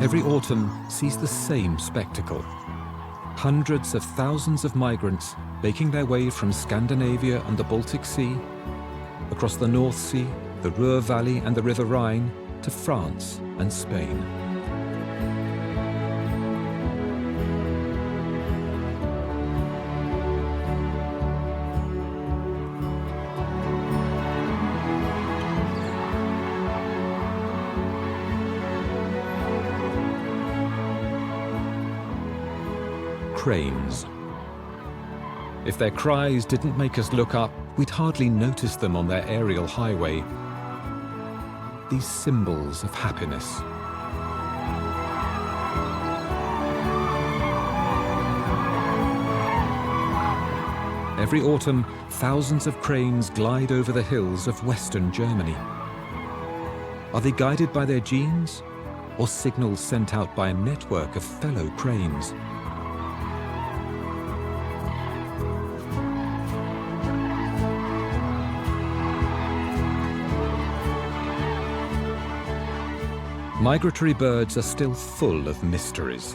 Every autumn sees the same spectacle. Hundreds of thousands of migrants making their way from Scandinavia and the Baltic Sea, across the North Sea, the Ruhr Valley and the River Rhine, to France and Spain. Cranes. If their cries didn't make us look up, we'd hardly notice them on their aerial highway. These symbols of happiness. Every autumn, thousands of cranes glide over the hills of Western Germany. Are they guided by their genes, or signals sent out by a network of fellow cranes? Migratory birds are still full of mysteries.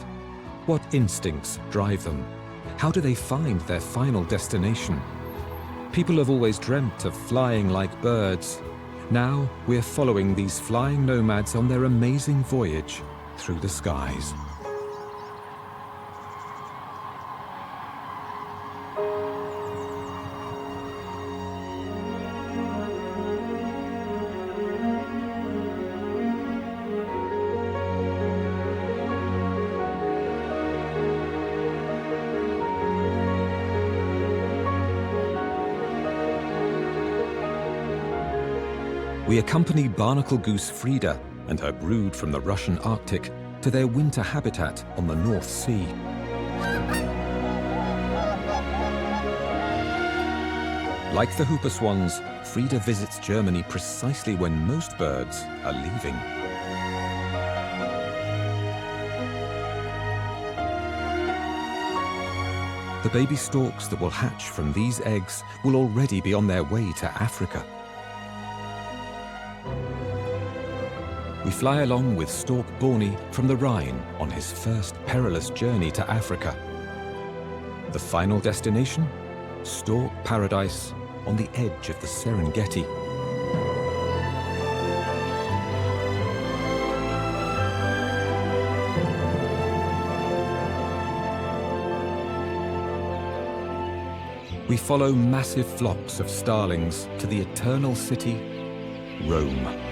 What instincts drive them? How do they find their final destination? People have always dreamt of flying like birds. Now we're following these flying nomads on their amazing voyage through the skies. We accompany barnacle goose Frida and her brood from the Russian Arctic to their winter habitat on the North Sea. Like the hooper swans, Frida visits Germany precisely when most birds are leaving. The baby storks that will hatch from these eggs will already be on their way to Africa. We fly along with stork Borny from the Rhine on his first perilous journey to Africa. The final destination? Stork paradise on the edge of the Serengeti. We follow massive flocks of starlings to the eternal city, Rome.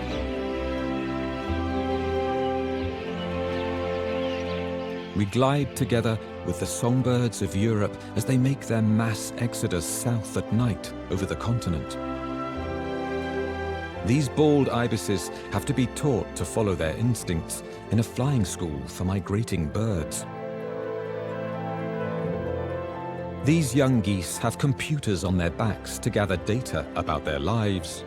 We glide together with the songbirds of Europe as they make their mass exodus south at night over the continent. These bald ibises have to be taught to follow their instincts in a flying school for migrating birds. These young geese have computers on their backs to gather data about their lives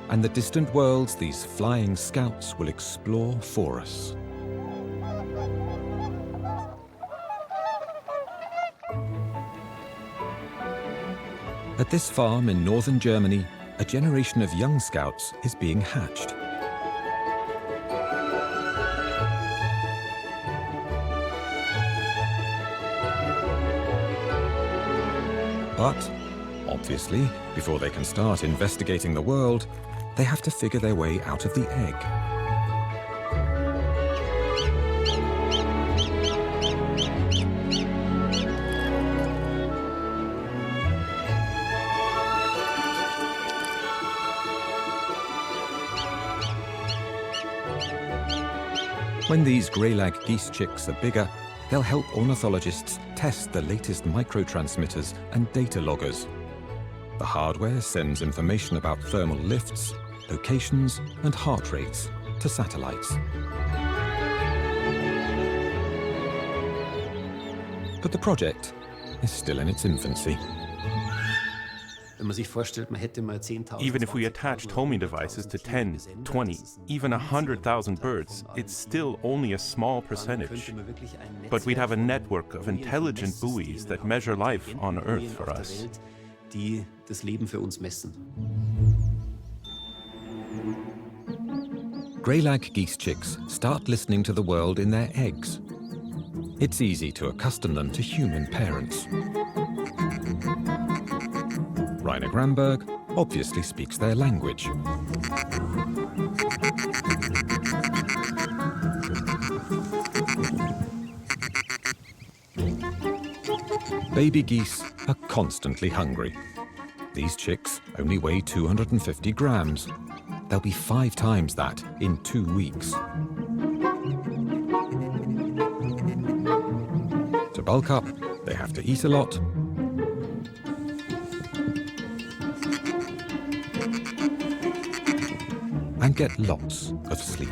and the distant worlds these flying scouts will explore for us. At this farm in northern Germany, a generation of young scouts is being hatched. But, obviously, before they can start investigating the world, they have to figure their way out of the egg. When these greylag geese chicks are bigger, they'll help ornithologists test the latest microtransmitters and data loggers. The hardware sends information about thermal lifts, locations, and heart rates to satellites. But the project is still in its infancy. Even if we attached homing devices to 10, 20, even 100,000 birds, it's still only a small percentage. But we'd have a network of intelligent buoys that measure life on Earth for us. greylag geese chicks start listening to the world in their eggs. It's easy to accustom them to human parents. Rainer Gramberg obviously speaks their language. Baby geese are constantly hungry. These chicks only weigh 250 grams. They'll be 5 times that in 2 weeks. To bulk up, they have to eat a lot and get lots of sleep.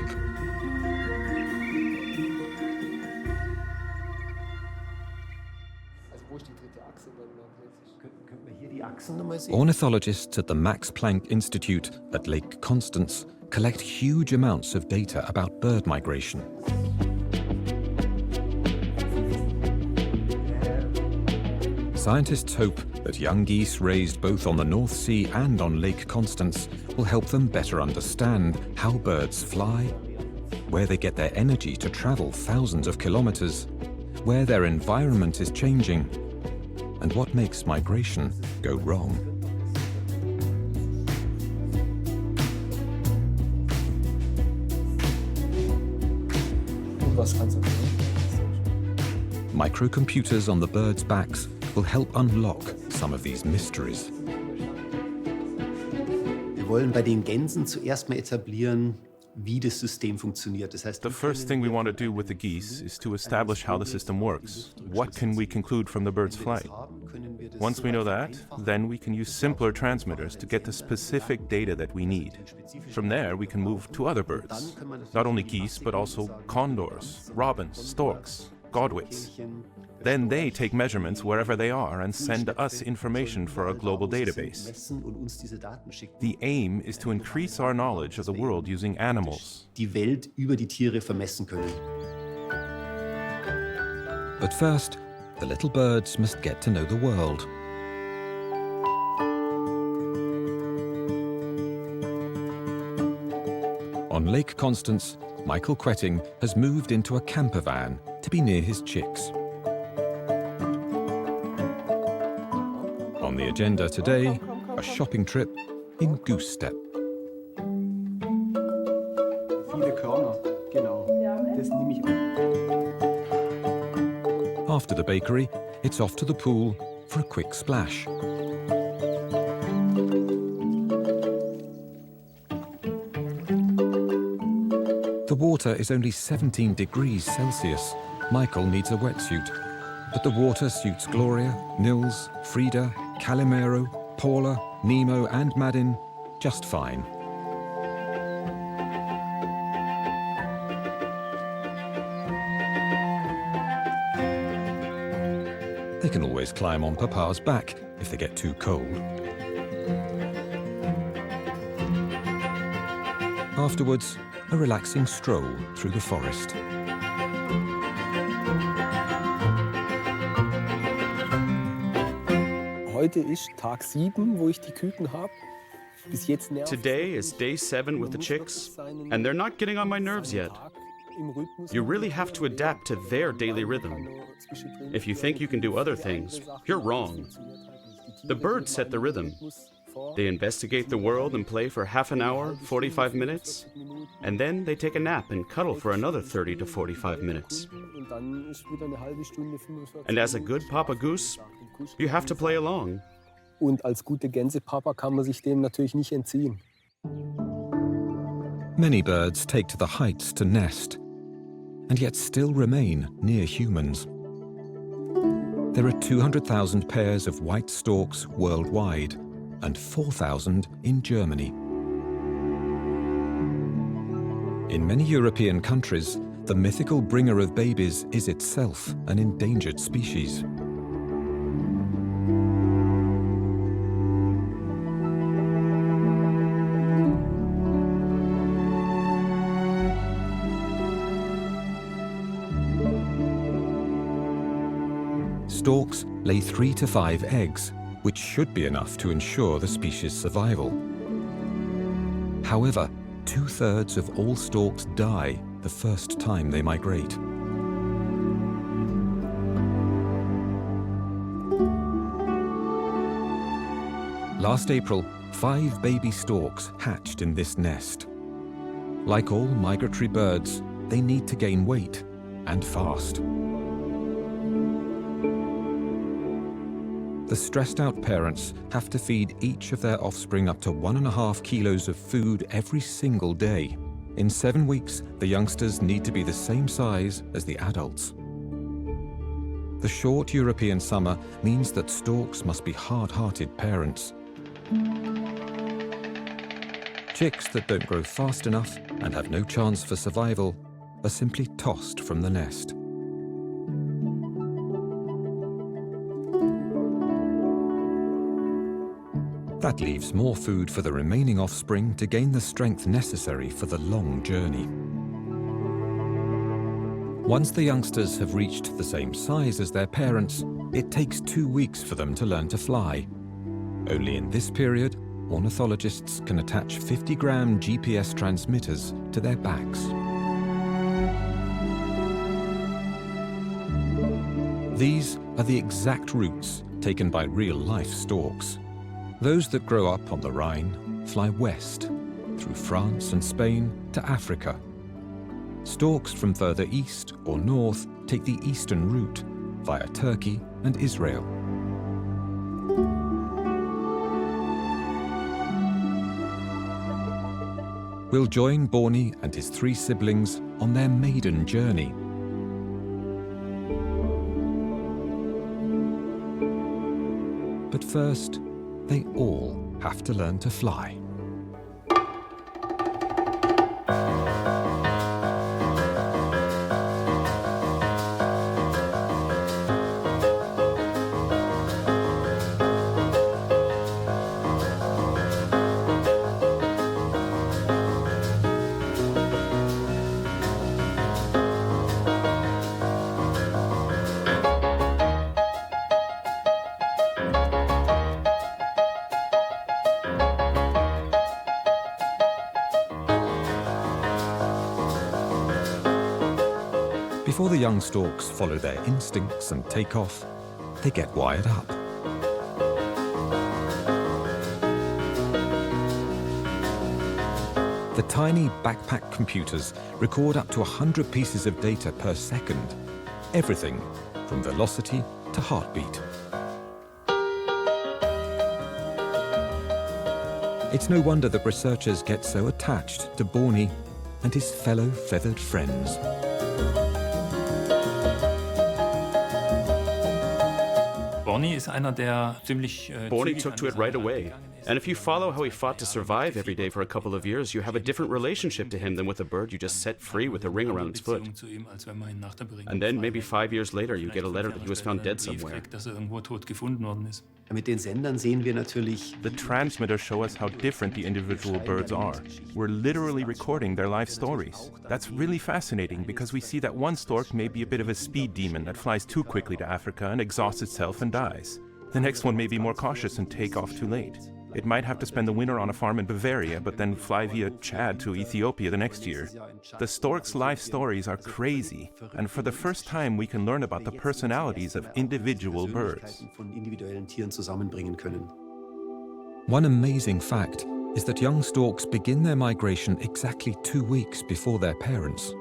Ornithologists at the Max Planck Institute at Lake Constance collect huge amounts of data about bird migration. Scientists hope that young geese raised both on the North Sea and on Lake Constance will help them better understand how birds fly, where they get their energy to travel thousands of kilometers, where their environment is changing, and what makes migration go wrong. Microcomputers on the birds' backs will help unlock some of these mysteries. Wir wollen bei den Gänsen zuerst mal etablieren, wie das System funktioniert. Das heißt, The first thing we want to do with the geese is to establish how the system works. What can we conclude from the bird's flight? Once we know that, then we can use simpler transmitters to get the specific data that we need. From there, we can move to other birds. Not only geese, but also condors, robins, storks, godwits. Then they take measurements wherever they are and send us information for a global database. The aim is to increase our knowledge of the world using animals. Die Welt über die Tiere vermessen können. But first, the little birds must get to know the world. On Lake Constance, Michael Quetting has moved into a camper van to be near his chicks. On the agenda today, a shopping trip in Goose Step. Viele Körner, genau. Das nehme ich an. After the bakery, it's off to the pool for a quick splash. The water is only 17 degrees Celsius. Michael needs a wetsuit, but the water suits Gloria, Nils, Frida, Calimero, Paula, Nemo and Madin just fine. They can always climb on Papa's back if they get too cold. Afterwards, a relaxing stroll through the forest. Heute ist Tag 7, wo ich die Küken habe. Bis jetzt nervt. Today is day 7 with the chicks, and they're not getting on my nerves yet. You really have to adapt to their daily rhythm. If you think you can do other things, you're wrong. The birds set the rhythm. They investigate the world and play for half an hour, 45 minutes, and then they take a nap and cuddle for another 30 to 45 minutes. And as a good Papa Goose, you have to play along. Und als gute Gänsepapa kann man sich dem natürlich nicht entziehen. Many birds take to the heights to nest, and yet still remain near humans. There are 200,000 pairs of white storks worldwide, and 4,000 in Germany. In many European countries, the mythical bringer of babies is itself an endangered species. Storks lay 3 to 5 eggs, which should be enough to ensure the species' survival. However, 2/3 of all storks die the first time they migrate. Last April, 5 baby storks hatched in this nest. Like all migratory birds, they need to gain weight, and fast. The stressed-out parents have to feed each of their offspring up to 1.5 kilos of food every single day. In 7 weeks, the youngsters need to be the same size as the adults. The short European summer means that storks must be hard-hearted parents. Chicks that don't grow fast enough and have no chance for survival are simply tossed from the nest. That leaves more food for the remaining offspring to gain the strength necessary for the long journey. Once the youngsters have reached the same size as their parents, it takes 2 weeks for them to learn to fly. Only in this period, ornithologists can attach 50-gram GPS transmitters to their backs. These are the exact routes taken by real-life storks. Those that grow up on the Rhine fly west, through France and Spain to Africa. Storks from further east or north take the eastern route via Turkey and Israel. We'll join Borny and his 3 siblings on their maiden journey. But first, they all have to learn to fly. Before the young storks follow their instincts and take off, they get wired up. The tiny backpack computers record up to 100 pieces of data per second. Everything from velocity to heartbeat. It's no wonder that researchers get so attached to Borny and his fellow feathered friends. Borny took to it right away. And if you follow how he fought to survive every day for a couple of years, you have a different relationship to him than with a bird you just set free with a ring around its foot. And then maybe 5 years later, you get a letter that he was found dead somewhere. The transmitters show us how different the individual birds are. We're literally recording their life stories. That's really fascinating because we see that one stork may be a bit of a speed demon that flies too quickly to Africa and exhausts itself and dies. The next one may be more cautious and take off too late. It might have to spend the winter on a farm in Bavaria, but then fly via Chad to Ethiopia the next year. The storks' life stories are crazy, and for the first time we can learn about the personalities of individual birds. One amazing fact is that young storks begin their migration exactly 2 weeks before their parents.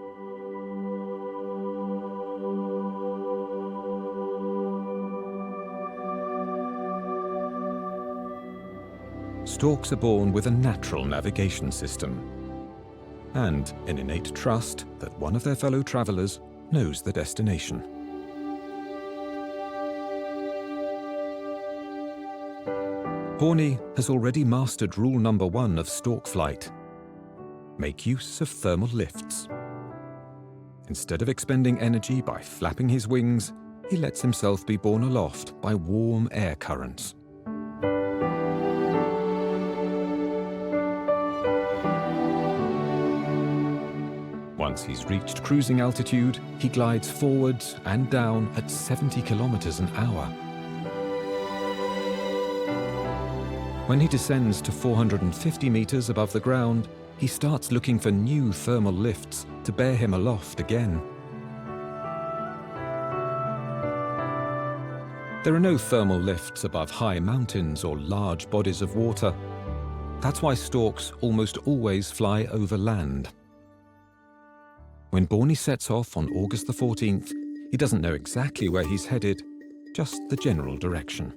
Storks are born with a natural navigation system and an innate trust that one of their fellow travelers knows the destination. Borny has already mastered rule number 1 of stork flight: make use of thermal lifts. Instead of expending energy by flapping his wings, he lets himself be borne aloft by warm air currents. Once he's reached cruising altitude, he glides forwards and down at 70 kilometers an hour. When he descends to 450 meters above the ground, he starts looking for new thermal lifts to bear him aloft again. There are no thermal lifts above high mountains or large bodies of water. That's why storks almost always fly over land. When Borny sets off on August the 14th, he doesn't know exactly where he's headed, just the general direction.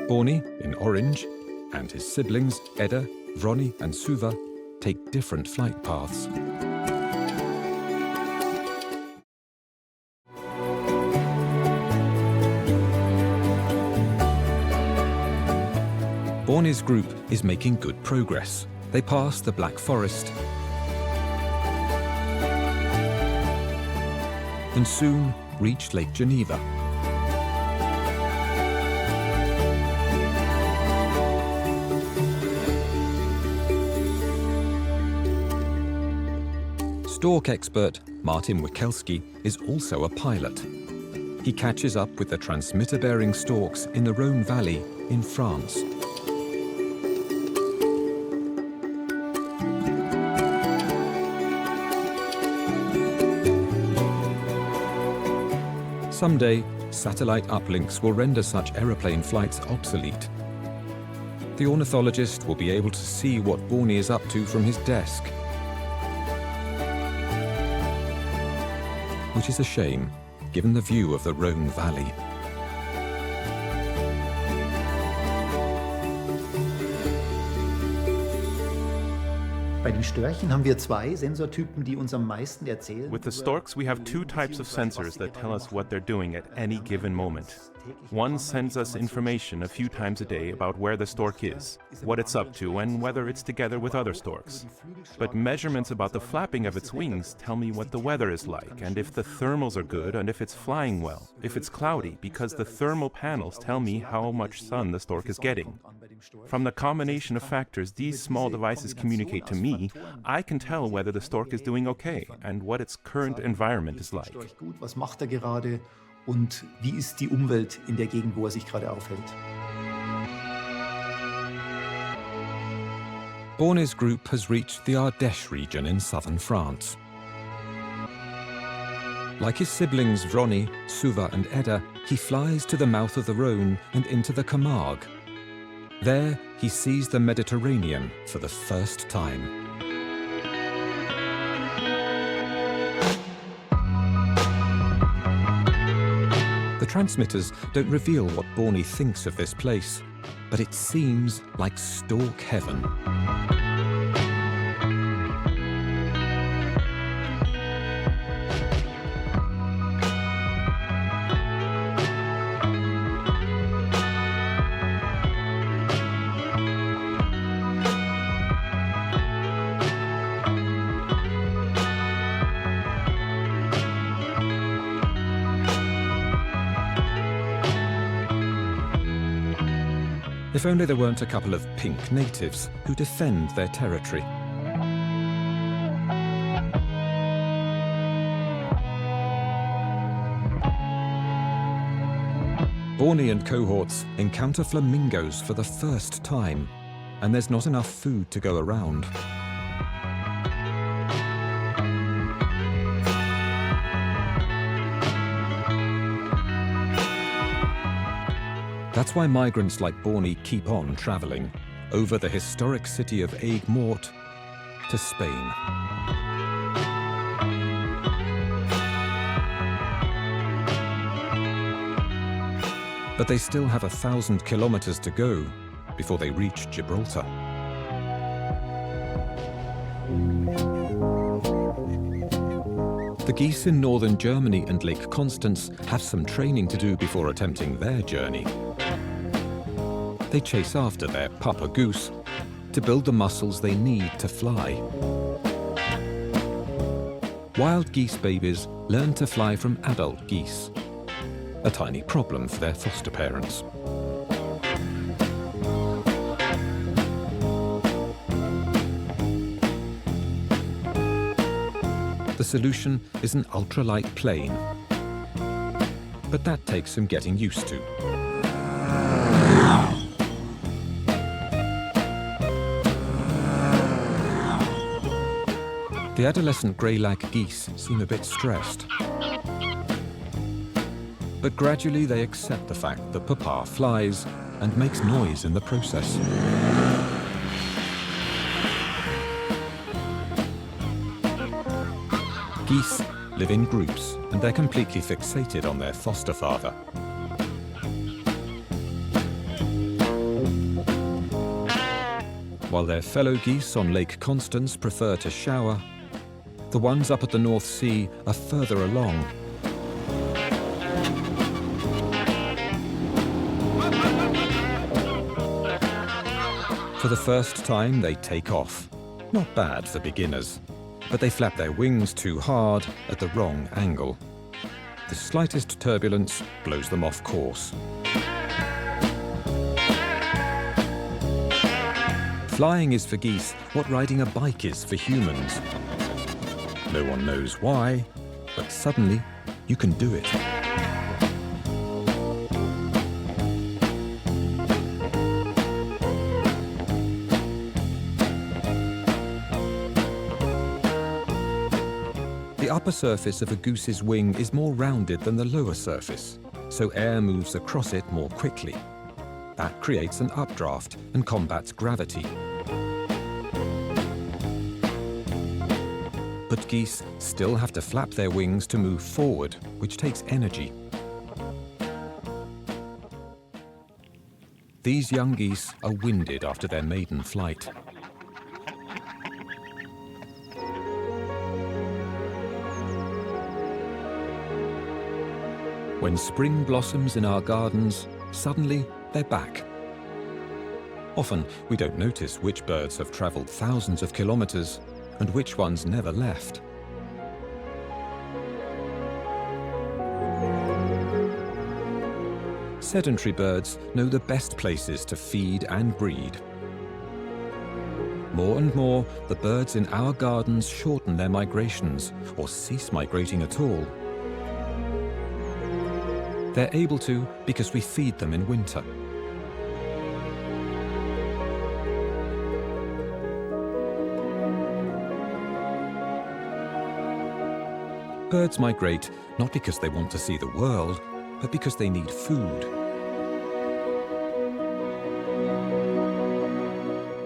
Borny, in orange, and his siblings, Edda, Vrony and Suva, take different flight paths. Borny's group is making good progress. They pass the Black Forest and soon reach Lake Geneva. Stork expert Martin Wikelski is also a pilot. He catches up with the transmitter-bearing storks in the Rhone Valley in France. Someday, satellite uplinks will render such aeroplane flights obsolete. The ornithologist will be able to see what Borny is up to from his desk. Which is a shame, given the view of the Rhone Valley. Bei den Störchen haben wir zwei Sensortypen, die uns am meisten erzählen. With the storks, we have two types of sensors that tell us what they're doing at any given moment. One sends us information a few times a day about where the stork is, what it's up to, and whether it's together with other storks. But measurements about the flapping of its wings tell me what the weather is like, and if the thermals are good, and if it's flying well, if it's cloudy, because the thermal panels tell me how much sun the stork is getting. From the combination of factors these small devices communicate to me, I can tell whether the stork is doing okay and what its current environment is like. Was macht gerade und wie ist die Umwelt in der Gegend, wo sich gerade aufhält? Borny's group has reached the Ardèche region in southern France. Like his siblings Vrony, Suva and Edda, he flies to the mouth of the Rhone and into the Camargue. There, he sees the Mediterranean for the first time. The transmitters don't reveal what Borny thinks of this place, but it seems like stork heaven. If only there weren't a couple of pink natives who defend their territory. Borny and cohorts encounter flamingos for the first time, and there's not enough food to go around. That's why migrants like Borny keep on traveling over the historic city of Aigues-Mortes to Spain. But they still have 1,000 kilometers to go before they reach Gibraltar. The geese in northern Germany and Lake Constance have some training to do before attempting their journey. They chase after their papa goose to build the muscles they need to fly. Wild geese babies learn to fly from adult geese, a tiny problem for their foster parents. The solution is an ultralight plane, but that takes some getting used to. The adolescent grey-lag geese seem a bit stressed. But gradually they accept the fact that Papa flies and makes noise in the process. Geese live in groups, and they're completely fixated on their foster father. While their fellow geese on Lake Constance prefer to shower, the ones up at the North Sea are further along. For the first time, they take off. Not bad for beginners, but they flap their wings too hard at the wrong angle. The slightest turbulence blows them off course. Flying is for geese what riding a bike is for humans. No one knows why, but suddenly you can do it. The upper surface of a goose's wing is more rounded than the lower surface, so air moves across it more quickly. That creates an updraft and combats gravity. But geese still have to flap their wings to move forward, which takes energy. These young geese are winded after their maiden flight. When spring blossoms in our gardens, suddenly they're back. Often we don't notice which birds have traveled thousands of kilometers and which ones never left. Sedentary birds know the best places to feed and breed. More and more, the birds in our gardens shorten their migrations or cease migrating at all. They're able to because we feed them in winter. Birds migrate not because they want to see the world, but because they need food.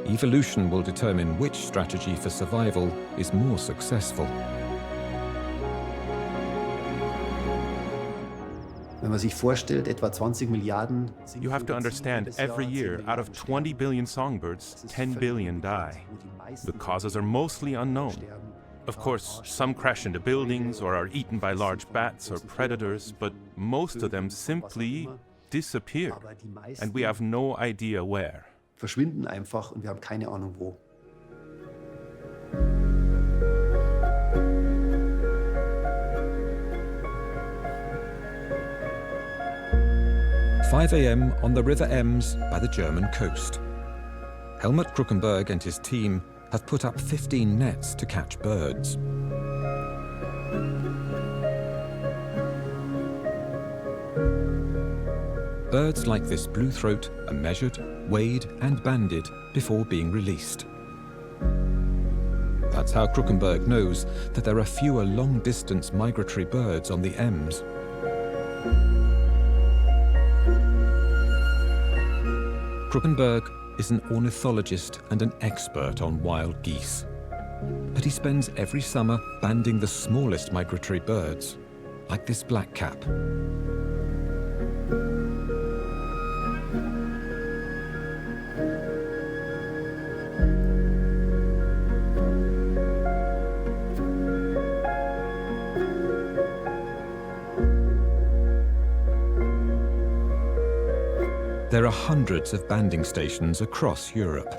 Evolution will determine which strategy for survival is more successful. Wenn man sich vorstellt, etwa 20 Milliarden. You have to understand, every year, out of 20 billion songbirds, 10 billion die. The causes are mostly unknown. Of course, some crash into buildings or are eaten by large bats or predators, but most of them simply disappear, and we have no idea where. Verschwinden einfach und wir haben keine Ahnung wo. "5 a.m. on the River Ems by the German coast. Helmut Kruckenberg and his team have put up 15 nets to catch birds. Birds like this bluethroat are measured, weighed and banded before being released. That's how Kruckenberg knows that there are fewer long-distance migratory birds on the Ems. Kruckenberg is an ornithologist and an expert on wild geese. But he spends every summer banding the smallest migratory birds, like this blackcap. There are hundreds of banding stations across Europe.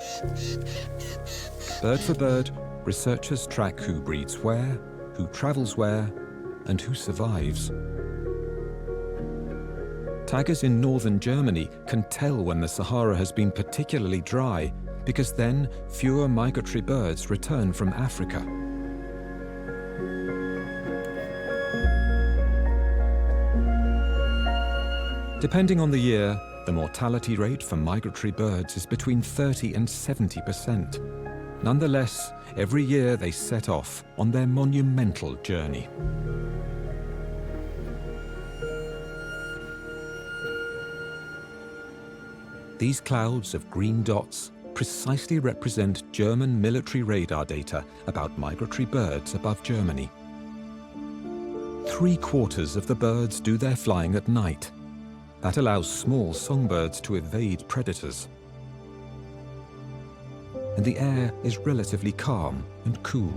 Bird for bird, researchers track who breeds where, who travels where, and who survives. Taggers in northern Germany can tell when the Sahara has been particularly dry, because then fewer migratory birds return from Africa. Depending on the year, the mortality rate for migratory birds is between 30% and 70%. Nonetheless, every year they set off on their monumental journey. These clouds of green dots precisely represent German military radar data about migratory birds above Germany. 3/4 of the birds do their flying at night. That allows small songbirds to evade predators. And the air is relatively calm and cool.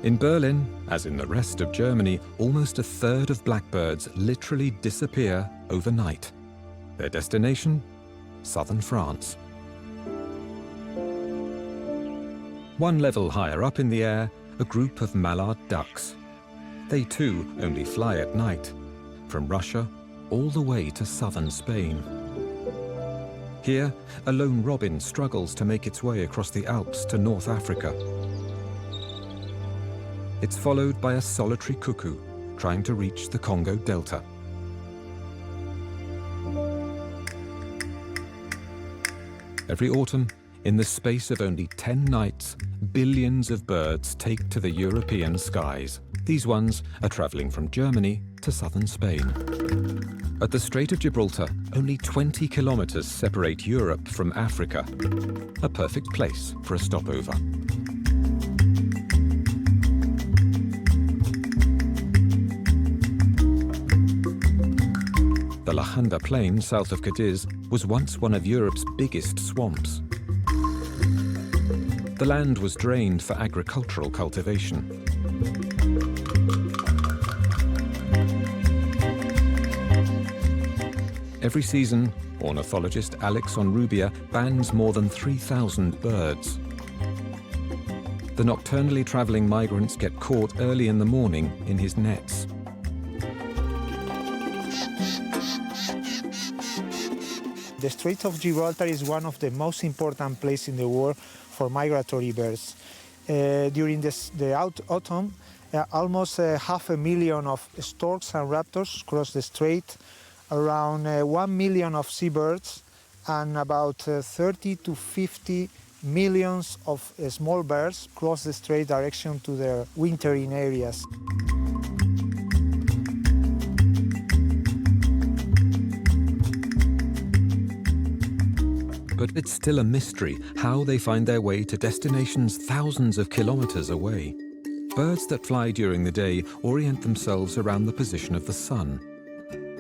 In Berlin, as in the rest of Germany, almost 1/3 of blackbirds literally disappear overnight. Their destination? Southern France. One level higher up in the air, a group of mallard ducks. They too only fly at night, from Russia all the way to southern Spain. Here, a lone robin struggles to make its way across the Alps to North Africa. It's followed by a solitary cuckoo trying to reach the Congo Delta. Every autumn, in the space of only 10 nights, billions of birds take to the European skies. These ones are traveling from Germany to southern Spain. At the Strait of Gibraltar, only 20 kilometers separate Europe from Africa. A perfect place for a stopover. The Lahanda Plain south of Cadiz was once one of Europe's biggest swamps. The land was drained for agricultural cultivation. Every season, ornithologist Alex Onrubia bans more than 3,000 birds. The nocturnally traveling migrants get caught early in the morning in his nets. The Strait of Gibraltar is one of the most important places in the world for migratory birds. During the autumn, almost 500,000 of storks and raptors cross the strait, around 1 million of seabirds, and about 30 to 50 millions of small birds cross the strait direction to their wintering areas. But it's still a mystery how they find their way to destinations thousands of kilometers away. Birds that fly during the day orient themselves around the position of the sun.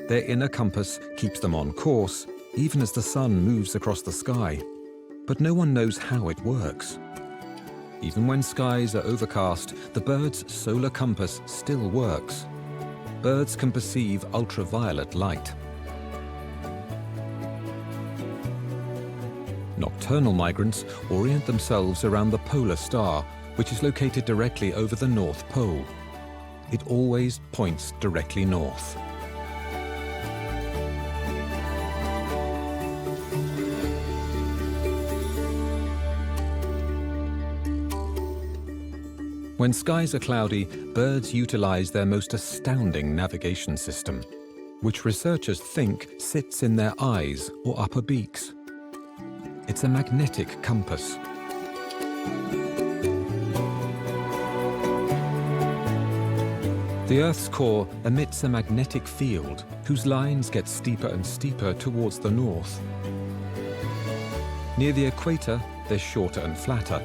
Their inner compass keeps them on course, even as the sun moves across the sky. But no one knows how it works. Even when skies are overcast, the bird's solar compass still works. Birds can perceive ultraviolet light. Nocturnal migrants orient themselves around the polar star, which is located directly over the North Pole. It always points directly north. When skies are cloudy, birds utilize their most astounding navigation system, which researchers think sits in their eyes or upper beaks. It's a magnetic compass. The Earth's core emits a magnetic field whose lines get steeper and steeper towards the north. Near the equator, they're shorter and flatter.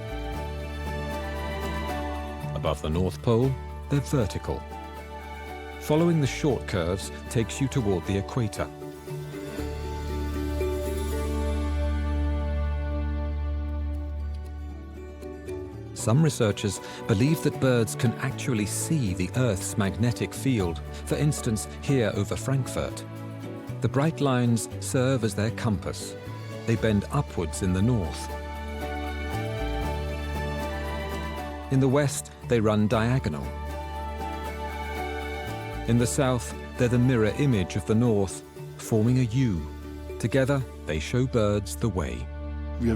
Above the North Pole, they're vertical. Following the short curves takes you toward the equator. Some researchers believe that birds can actually see the Earth's magnetic field, for instance, here over Frankfurt. The bright lines serve as their compass. They bend upwards in the north. In the west, they run diagonal. In the south, they're the mirror image of the north, forming a U. Together, they show birds the way. Today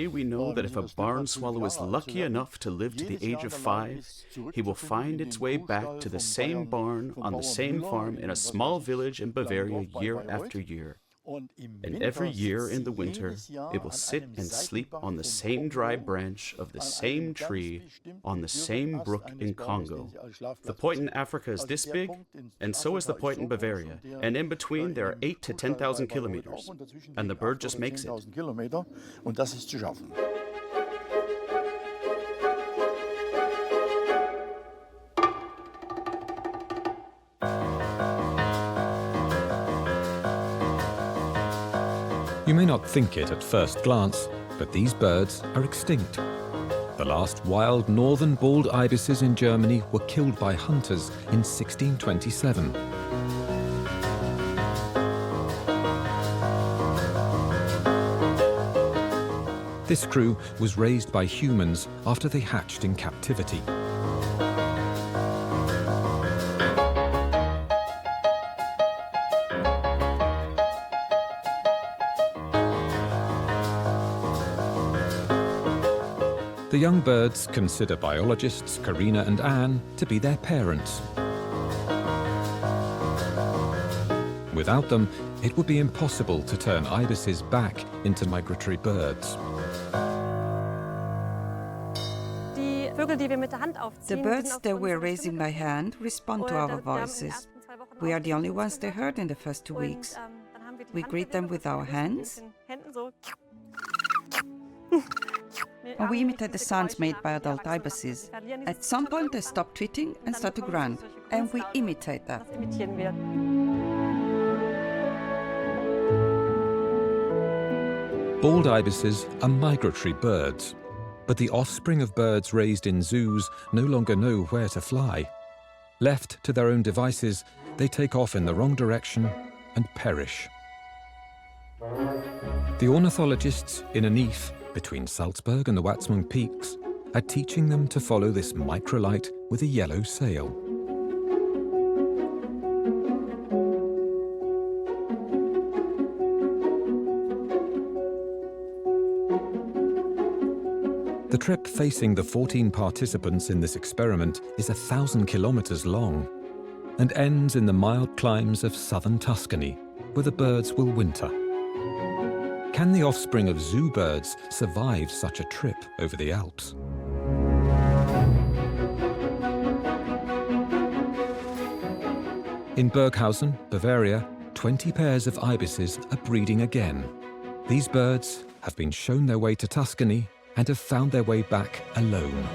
we know that if a barn swallow is lucky enough to live to the age of 5, he will find its way back to the same barn on the same farm in a small village in Bavaria year after year. And every year in the winter, it will sit and sleep on the same dry branch of the same tree on the same brook in Congo. The point in Africa is this big, and so is the point in Bavaria. And in between, there are 8,000 to 10,000 kilometers. And the bird just makes it. You may not think it at first glance, but these birds are extinct. The last wild northern bald ibises in Germany were killed by hunters in 1627. This crew was raised by humans after they hatched in captivity. The young birds consider biologists Karina and Anne to be their parents. Without them, it would be impossible to turn ibises back into migratory birds. The birds that we're raising by hand respond to our voices. We are the only ones they heard in the first 2 weeks. We greet them with our hands. And we imitate the sounds made by adult ibises. At some point they stop tweeting and start to grunt, and we imitate that. Bald ibises are migratory birds, but the offspring of birds raised in zoos no longer know where to fly. Left to their own devices, they take off in the wrong direction and perish. The ornithologists in Innate, between Salzburg and the Watzmann Peaks, are teaching them to follow this microlight with a yellow sail. The trip facing the 14 participants in this experiment is 1,000 kilometers long and ends in the mild climes of southern Tuscany, where the birds will winter. Can the offspring of zoo birds survive such a trip over the Alps? In Burghausen, Bavaria, 20 pairs of ibises are breeding again. These birds have been shown their way to Tuscany and have found their way back alone.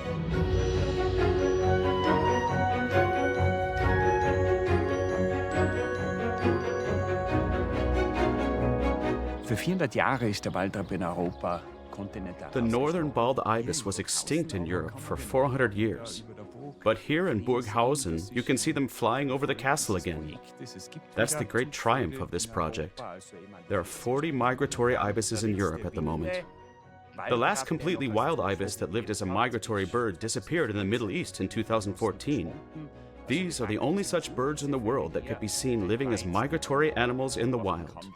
The northern bald ibis was extinct in Europe for 400 years. But here in Burghausen, you can see them flying over the castle again. That's the great triumph of this project. There are 40 migratory ibises in Europe at the moment. The last completely wild ibis that lived as a migratory bird disappeared in the Middle East in 2014. These are the only such birds in the world that could be seen living as migratory animals in the wild.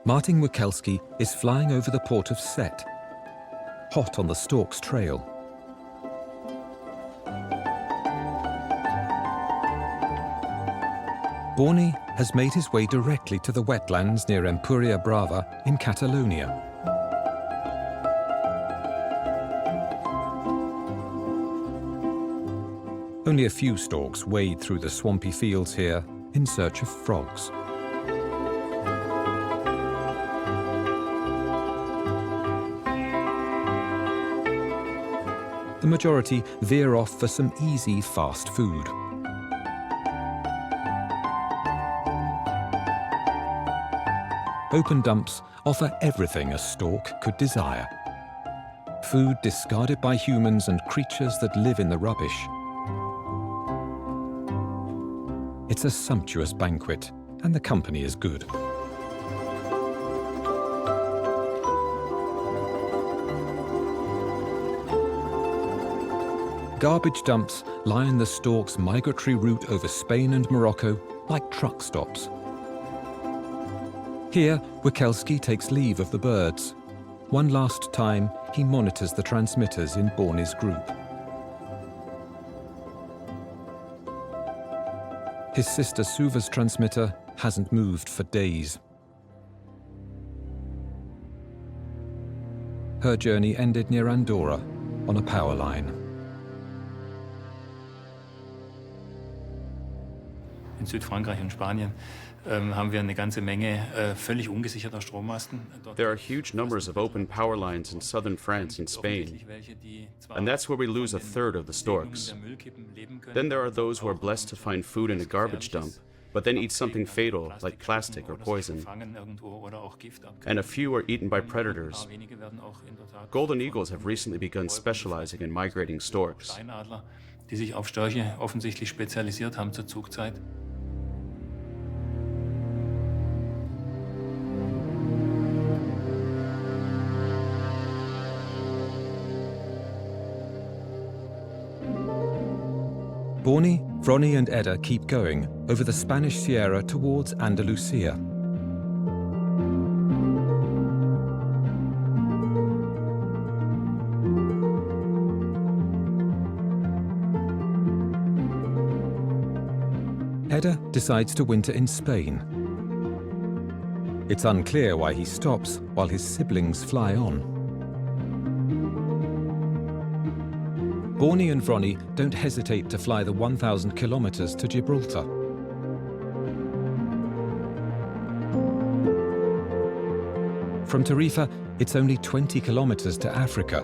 Martin Wikelski is flying over the port of Set, hot on the storks' trail. Borny has made his way directly to the wetlands near Empuria Brava in Catalonia. Only a few storks wade through the swampy fields here in search of frogs. The majority veer off for some easy, fast food. Open dumps offer everything a stork could desire. Food discarded by humans and creatures that live in the rubbish. It's a sumptuous banquet, and the company is good. Garbage dumps line the stork's migratory route over Spain and Morocco like truck stops. Here, Wikelski takes leave of the birds. One last time, he monitors the transmitters in Borny's group. His sister Suva's transmitter hasn't moved for days. Her journey ended near Andorra on a power line. In Südfrankreich und Spanien haben wir eine ganze Menge völlig ungesicherter Strommasten. There are huge numbers of open power lines in southern France and Spain, and that's where we lose a third of the storks. Then there are those who are blessed to find food in a garbage dump, but then eat something fatal like plastic or poison. And a few are eaten by predators. Golden eagles have recently begun specializing in migrating storks. Die sich auf Störche offensichtlich spezialisiert haben zur Zugzeit. Borny, Vrony and Edda keep going over the Spanish Sierra towards Andalusia. Edda decides to winter in Spain. It's unclear why he stops while his siblings fly on. Borny and Vrony don't hesitate to fly the 1,000 kilometers to Gibraltar. From Tarifa, it's only 20 kilometers to Africa.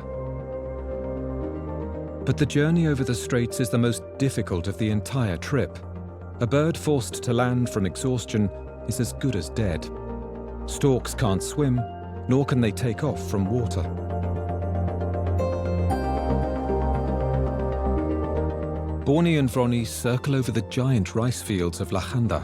But the journey over the straits is the most difficult of the entire trip. A bird forced to land from exhaustion is as good as dead. Storks can't swim, nor can they take off from water. Borny and Vrony circle over the giant rice fields of Lachanda.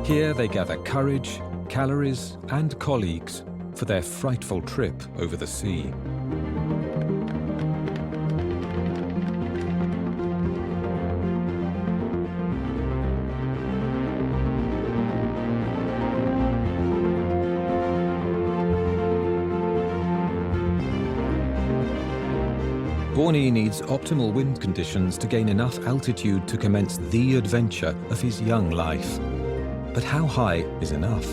Here they gather courage, calories, and colleagues for their frightful trip over the sea. Borny needs optimal wind conditions to gain enough altitude to commence the adventure of his young life. But how high is enough?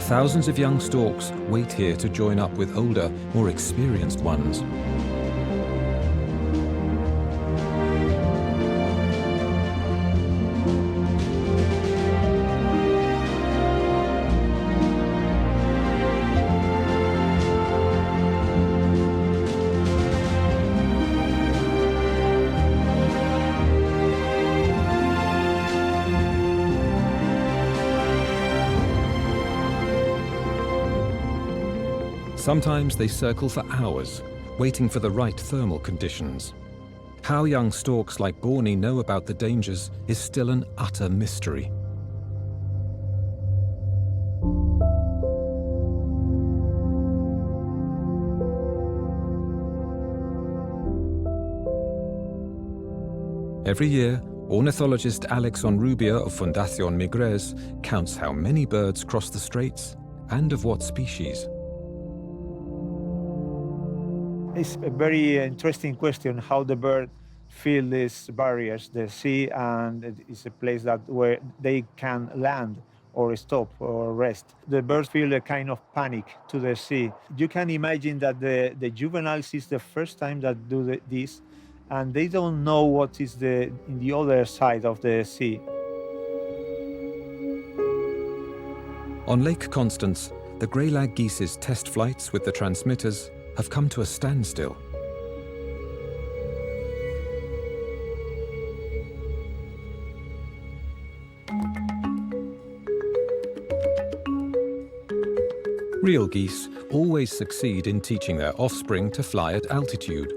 Thousands of young storks wait here to join up with older, more experienced ones. Sometimes they circle for hours, waiting for the right thermal conditions. How young storks like Borny know about the dangers is still an utter mystery. Every year, ornithologist Alex Onrubia of Fundación Migrés counts how many birds cross the straits and of what species. It's a very interesting question how the bird feel these barriers, the sea, and it's a place that where they can land or stop or rest. The birds feel a kind of panic to the sea. You can imagine that the juveniles is the first time that do this, and they don't know what is in the other side of the sea. On Lake Constance, the greylag geese's test flights with the transmitters have come to a standstill. Real geese always succeed in teaching their offspring to fly at altitude.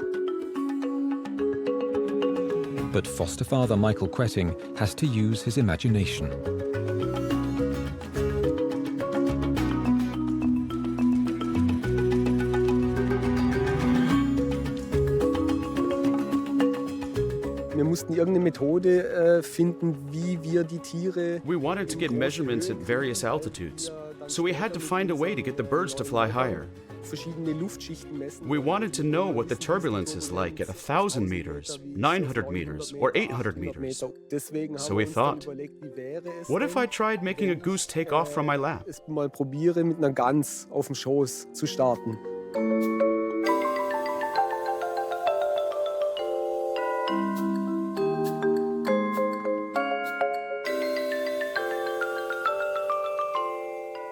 But foster father Michael Quetting has to use his imagination. Wir mussten irgendeine Methode finden, wie wir die Tiere... We wanted to get measurements at various altitudes, so we had to find a way to get the birds to fly higher. verschiedene Luftschichten messen. We wanted to know what the turbulence is like at 1,000 meters, 900 meters, or 800 meters. So we thought, what if I tried making a goose take off from my lap? Mal probiere, mit einer Gans auf dem Schoß zu starten.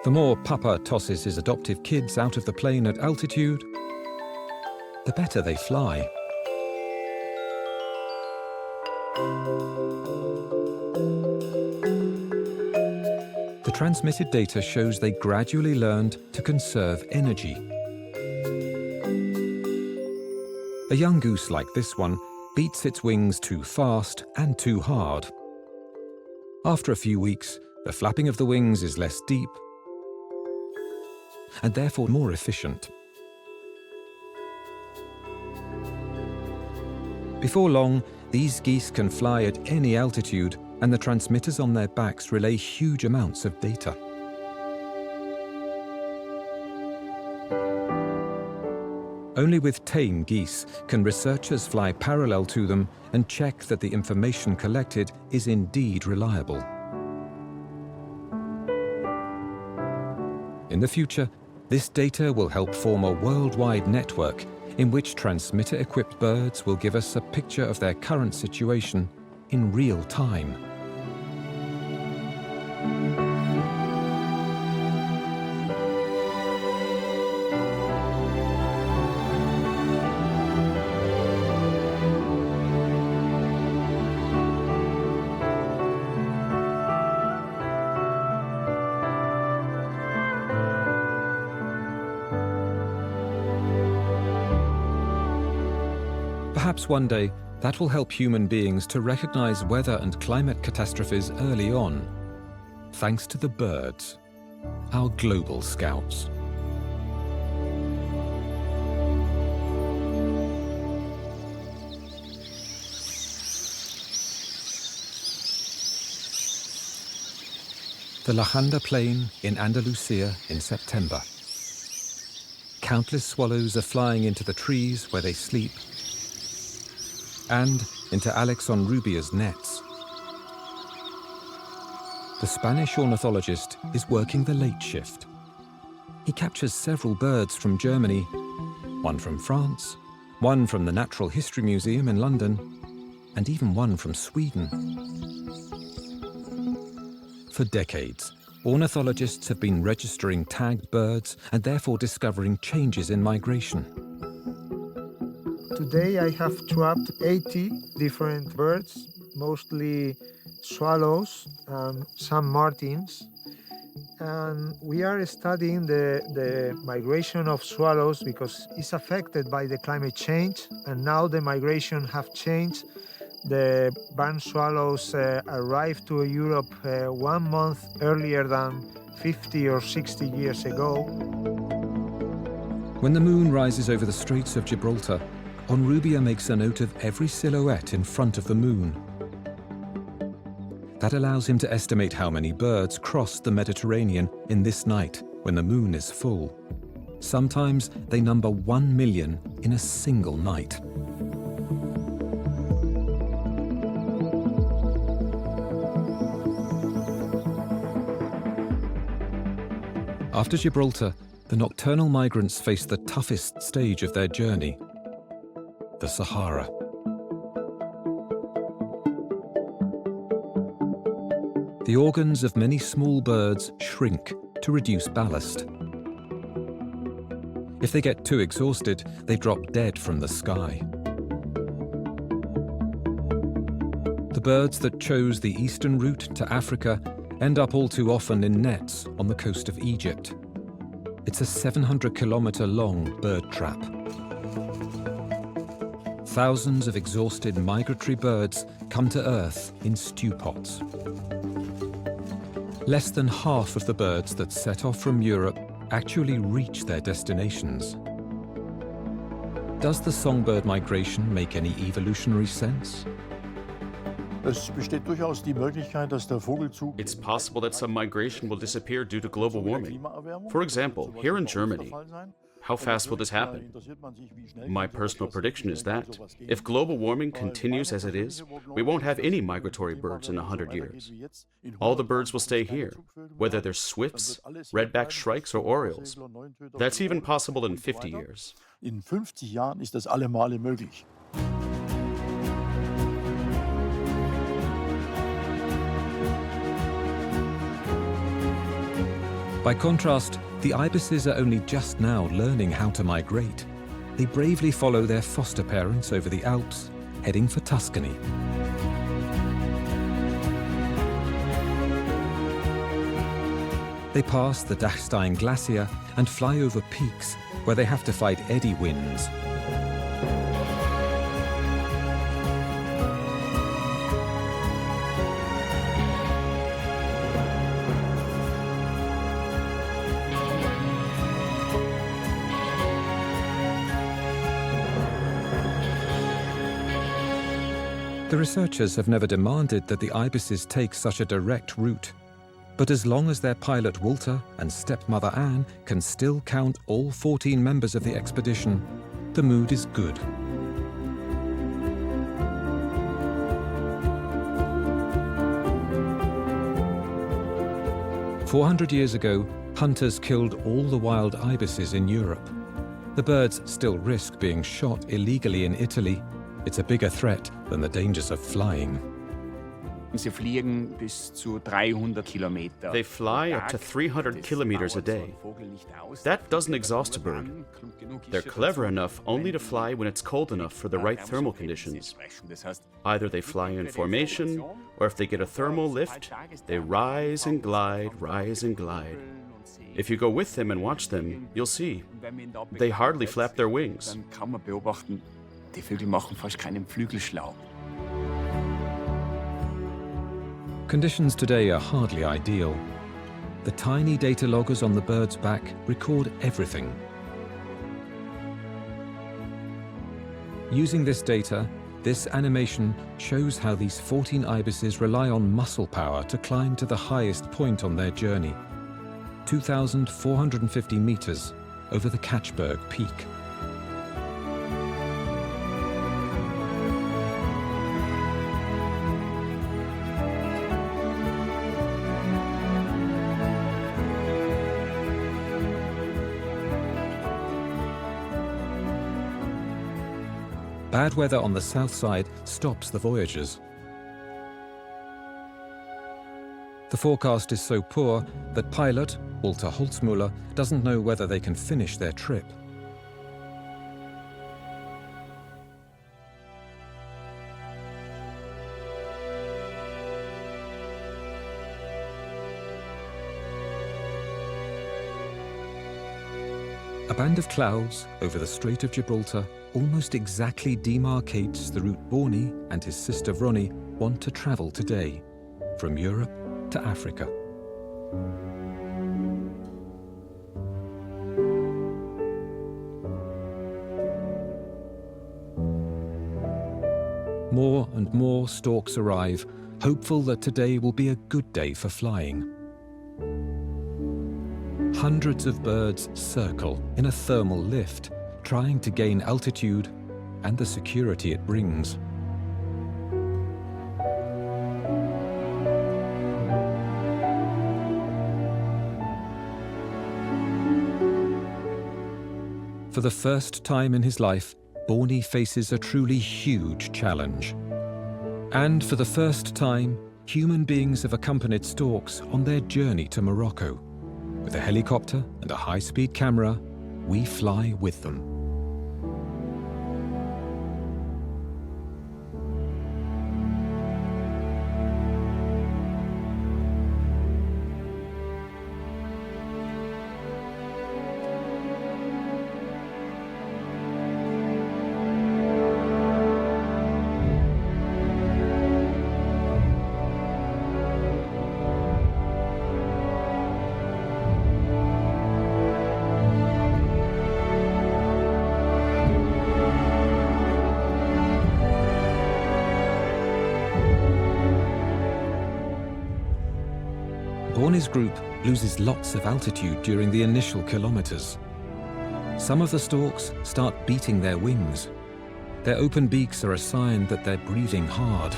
The more Papa tosses his adoptive kids out of the plane at altitude, the better they fly. The transmitted data shows they gradually learned to conserve energy. A young goose like this one beats its wings too fast and too hard. After a few weeks, the flapping of the wings is less deep and therefore more efficient. Before long, these geese can fly at any altitude, and the transmitters on their backs relay huge amounts of data. Only with tame geese can researchers fly parallel to them and check that the information collected is indeed reliable. In the future, this data will help form a worldwide network in which transmitter-equipped birds will give us a picture of their current situation in real time. Perhaps one day, that will help human beings to recognize weather and climate catastrophes early on, thanks to the birds, our global scouts. The Lajanda Plain in Andalusia in September. Countless swallows are flying into the trees where they sleep, and into Alexonrubia's nets. The Spanish ornithologist is working the late shift. He captures several birds from Germany, one from France, one from the Natural History Museum in London, and even one from Sweden. For decades, ornithologists have been registering tagged birds and therefore discovering changes in migration. Today I have trapped 80 different birds, mostly swallows and some martins. And we are studying the migration of swallows because it's affected by the climate change, and now the migration have changed. The barn swallows arrived to Europe 1 month earlier than 50 or 60 years ago. When the moon rises over the Straits of Gibraltar, Onrubia makes a note of every silhouette in front of the moon. That allows him to estimate how many birds cross the Mediterranean in this night when the moon is full. Sometimes they number 1 million in a single night. After Gibraltar, the nocturnal migrants face the toughest stage of their journey, the Sahara. The organs of many small birds shrink to reduce ballast. If they get too exhausted, they drop dead from the sky. The birds that chose the eastern route to Africa end up all too often in nets on the coast of Egypt. It's a 700-kilometer-long bird trap. Thousands of exhausted migratory birds come to Earth in stew pots. Less than half of the birds that set off from Europe actually reach their destinations. Does the songbird migration make any evolutionary sense? Es besteht durchaus die Möglichkeit, dass der Vogelzug It's possible that some migration will disappear due to global warming. For example, here in Germany, how fast will this happen? My personal prediction is that if global warming continues as it is, we won't have any migratory birds in 100 years. All the birds will stay here, whether they're swifts, redback shrikes, or orioles. That's even possible in 50 years. In 50 Jahren ist das alle Male möglich. By contrast, the ibises are only just now learning how to migrate. They bravely follow their foster parents over the Alps, heading for Tuscany. They pass the Dachstein Glacier and fly over peaks where they have to fight eddy winds. The researchers have never demanded that the ibises take such a direct route. But as long as their pilot Walter and stepmother Anne can still count all 14 members of the expedition, the mood is good. "400 years ago, hunters killed all the wild ibises in Europe. The birds still risk being shot illegally in Italy. It's a bigger threat than the dangers of flying. Sie fliegen bis zu 300 Kilometer. They fly up to 300 kilometers a day. That doesn't exhaust a bird. They're clever enough only to fly when it's cold enough for the right thermal conditions. Either they fly in formation, or if they get a thermal lift, they rise and glide, rise and glide. If you go with them and watch them, you'll see. They hardly flap their wings. Dann kann man beobachten, die Vögel machen fast keinen Flügelschlag. Conditions today are hardly ideal. The tiny data loggers on the bird's back record everything. Using this data, this animation shows how these 14 ibises rely on muscle power to climb to the highest point on their journey, 2,450 meters over the Catchberg Peak. Bad weather on the south side stops the voyagers. The forecast is so poor that pilot Walter Holzmüller doesn't know whether they can finish their trip. A band of clouds over the Strait of Gibraltar almost exactly demarcates the route Borny and his sister Ronnie want to travel today, from Europe to Africa. More and more storks arrive, hopeful that today will be a good day for flying. Hundreds of birds circle in a thermal lift, trying to gain altitude and the security it brings. For the first time in his life, Borny faces a truly huge challenge. And for the first time, human beings have accompanied storks on their journey to Morocco. With a helicopter and a high-speed camera, we fly with them. Borne's group loses lots of altitude during the initial kilometers. Some of the storks start beating their wings. Their open beaks are a sign that they're breathing hard.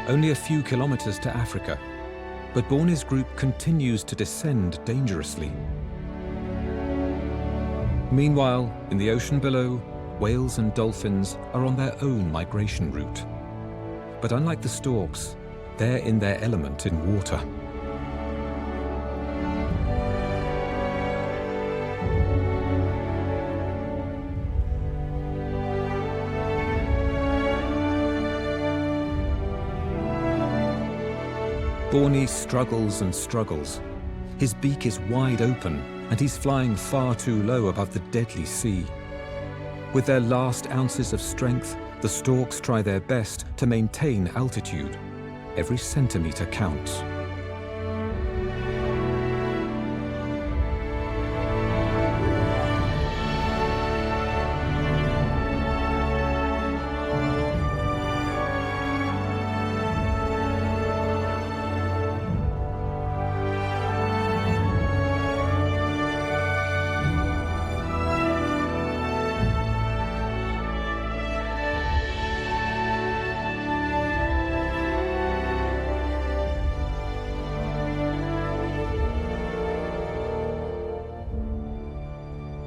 Only a few kilometers to Africa, but Borne's group continues to descend dangerously. Meanwhile, in the ocean below, whales and dolphins are on their own migration route. But unlike the storks, they're in their element in water. Borne struggles and struggles. His beak is wide open, and he's flying far too low above the deadly sea. With their last ounces of strength, the storks try their best to maintain altitude. Every centimeter counts.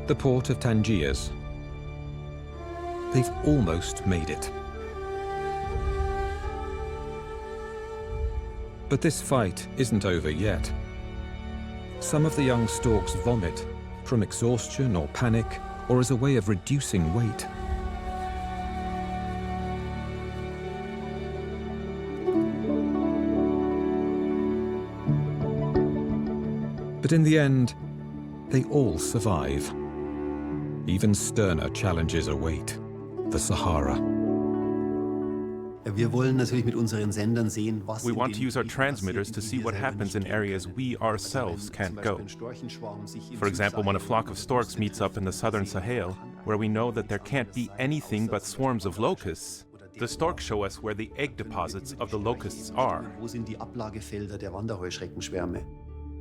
The port of Tangiers. They've almost made it. But this fight isn't over yet. Some of the young storks vomit from exhaustion or panic, or as a way of reducing weight. But in the end, they all survive. Even sterner challenges await: the Sahara. We want to use our transmitters to see what happens in areas we ourselves can't go. For example, when a flock of storks meets up in the southern Sahel, where we know that there can't be anything but swarms of locusts, the storks show us where the egg deposits of the locusts are.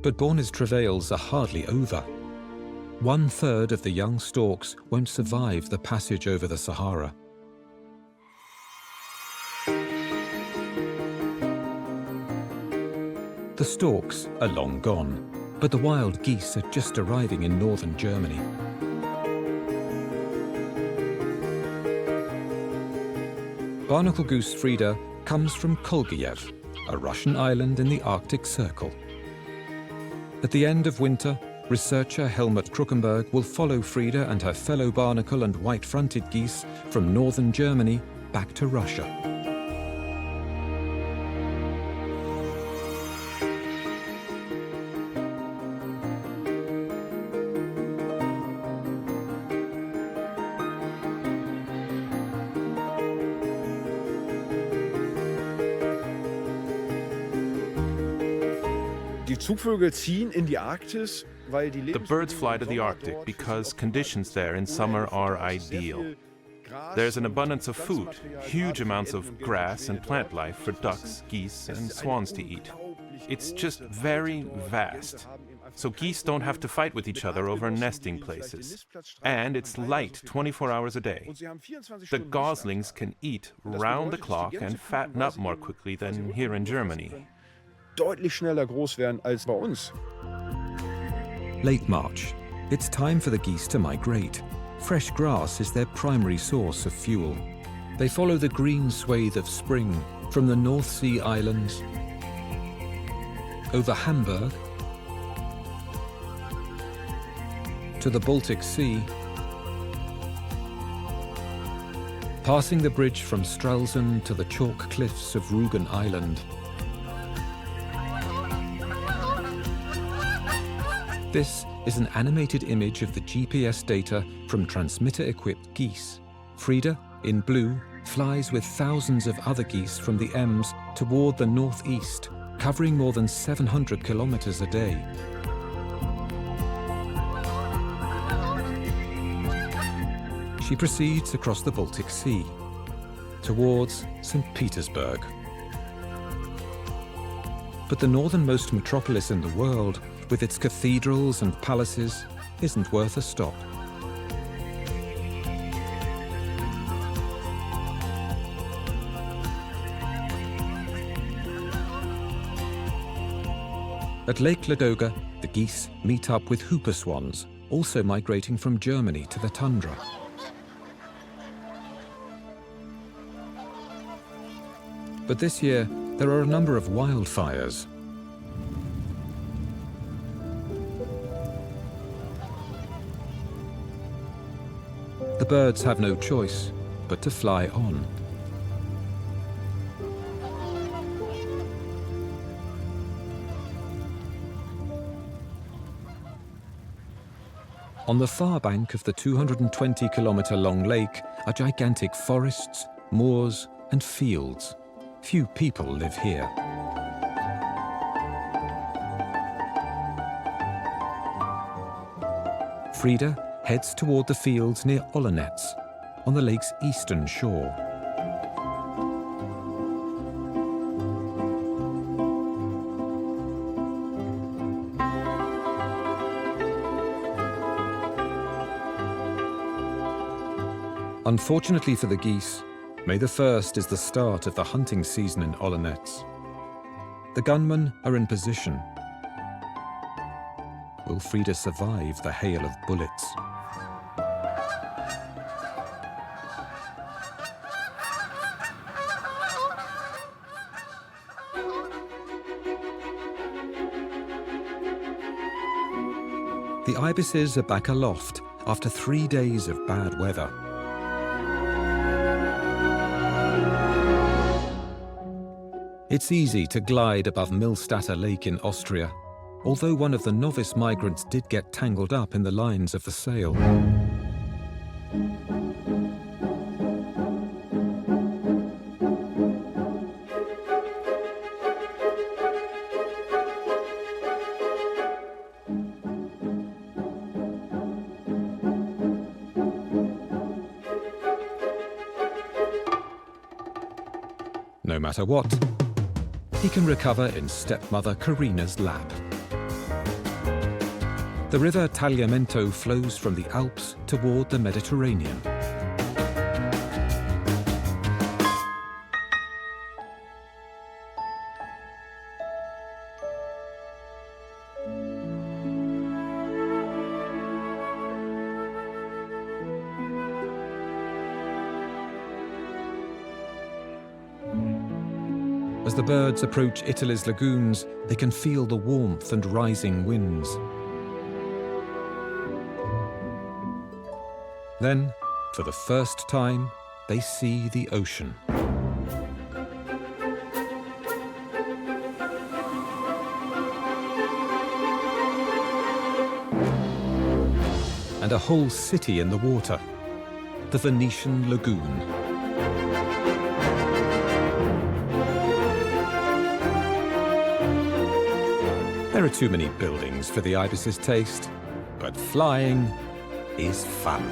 But Borne's travails are hardly over. 1/3 of the young storks won't survive the passage over the Sahara. The storks are long gone, but the wild geese are just arriving in northern Germany. Barnacle goose Frida comes from Kolguyev, a Russian island in the Arctic Circle. At the end of winter, researcher Helmut Kruckenberg will follow Frida and her fellow barnacle and white-fronted geese from northern Germany back to Russia. The birds fly to the Arctic because conditions there in summer are ideal. There's an abundance of food, huge amounts of grass and plant life for ducks, geese, and swans to eat. It's just very vast. So geese don't have to fight with each other over nesting places. And it's light 24 hours a day. The goslings can eat round the clock and fatten up more quickly than here in Germany. Late March. It's time for the geese to migrate. Fresh grass is their primary source of fuel. They follow the green swathe of spring from the North Sea islands, over Hamburg, to the Baltic Sea, passing the bridge from Stralsund to the chalk cliffs of Rügen Island. This is an animated image of the GPS data from transmitter-equipped geese. Frida, in blue, flies with thousands of other geese from the Ems toward the northeast, covering more than 700 kilometers a day. She proceeds across the Baltic Sea, towards St. Petersburg. But the northernmost metropolis in the world, with its cathedrals and palaces, isn't worth a stop. At Lake Ladoga, the geese meet up with hooper swans, also migrating from Germany to the tundra. But this year, there are a number of wildfires. The birds have no choice but to fly on. On the far bank of the 220-kilometer-long lake are gigantic forests, moors, and fields. Few people live here. Frida heads toward the fields near Olonets, on the lake's eastern shore. Unfortunately for the geese, May the 1st is the start of the hunting season in Olonets. The gunmen are in position. Will Frida survive the hail of bullets? The ibises are back aloft after 3 days of bad weather. It's easy to glide above Millstatter Lake in Austria, although one of the novice migrants did get tangled up in the lines of the sail. No matter what, he can recover in stepmother Karina's lap. The river Tagliamento flows from the Alps toward the Mediterranean. As the birds approach Italy's lagoons, they can feel the warmth and rising winds. Then, for the first time, they see the ocean. And a whole city in the water, the Venetian lagoon. There are too many buildings for the ibis's taste, but flying is fun.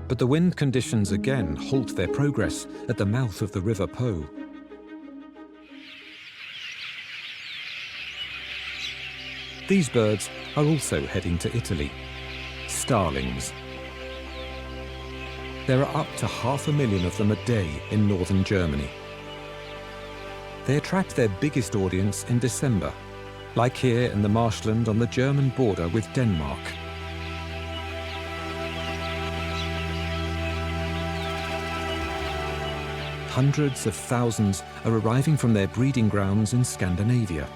But the wind conditions again halt their progress at the mouth of the River Po. These birds are also heading to Italy. Starlings. There are up to 500,000 of them a day in northern Germany. They attract their biggest audience in December, like here in the marshland on the German border with Denmark. hundreds of thousands are arriving from their breeding grounds in Scandinavia.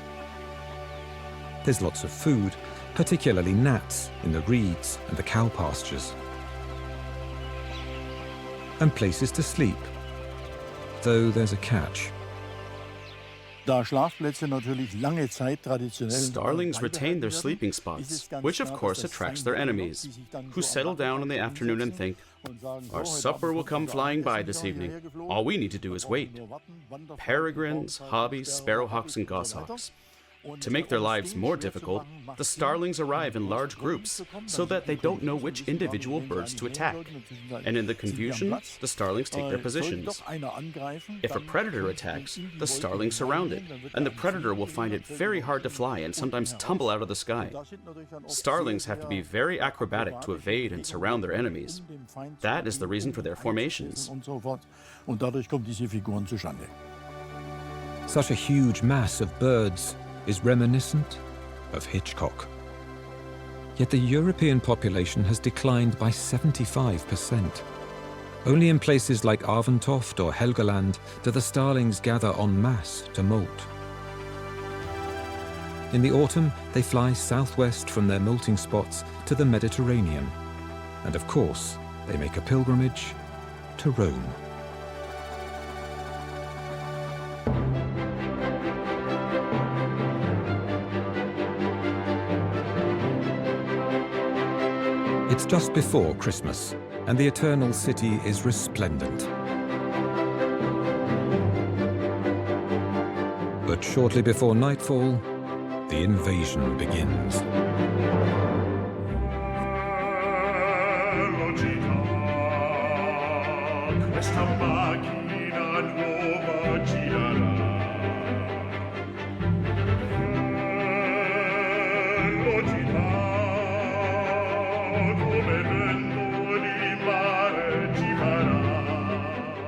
There's lots of food, particularly gnats in the reeds and the cow pastures. And places to sleep, though there's a catch. Starlings retain their sleeping spots, which of course attracts their enemies, who settle down in the afternoon and think, "Our supper will come flying by this evening. All we need to do is wait." Peregrines, hobbies, sparrowhawks, and goshawks. To make their lives more difficult, the starlings arrive in large groups so that they don't know which individual birds to attack. And in the confusion, the starlings take their positions. If a predator attacks, the starlings surround it, and the predator will find it very hard to fly and sometimes tumble out of the sky. Starlings have to be very acrobatic to evade and surround their enemies. That is the reason for their formations. Such a huge mass of birds is reminiscent of Hitchcock. Yet the European population has declined by 75%. Only in places like Arventoft or Helgoland do the starlings gather en masse to molt. In the autumn, they fly southwest from their molting spots to the Mediterranean. And of course, they make a pilgrimage to Rome. It's just before Christmas, and the Eternal City is resplendent. But shortly before nightfall, the invasion begins.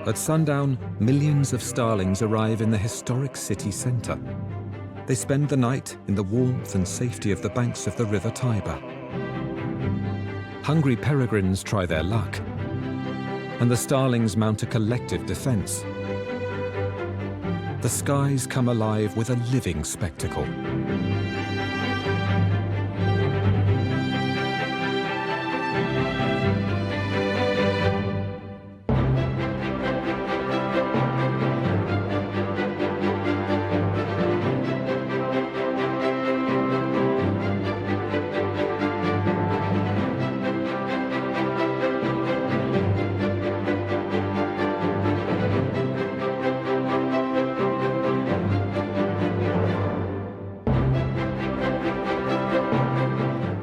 At sundown, millions of starlings arrive in the historic city centre. They spend the night in the warmth and safety of the banks of the river Tiber. Hungry peregrines try their luck, and the starlings mount a collective defence. The skies come alive with a living spectacle.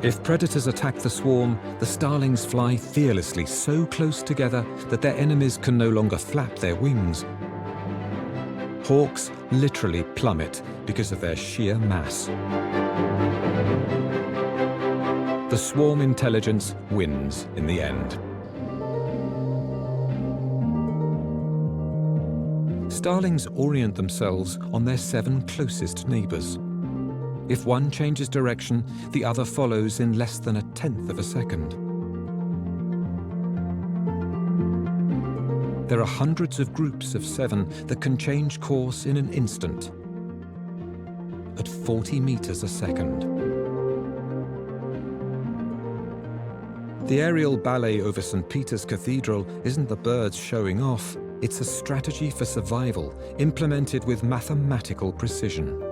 If predators attack the swarm, the starlings fly fearlessly so close together that their enemies can no longer flap their wings. Hawks literally plummet because of their sheer mass. The swarm intelligence wins in the end. Starlings orient themselves on their 7 closest neighbours. If one changes direction, the other follows in less than 1/10 of a second. There are hundreds of groups of 7 that can change course in an instant, at 40 meters a second. The aerial ballet over St. Peter's Cathedral isn't the birds showing off, it's a strategy for survival implemented with mathematical precision.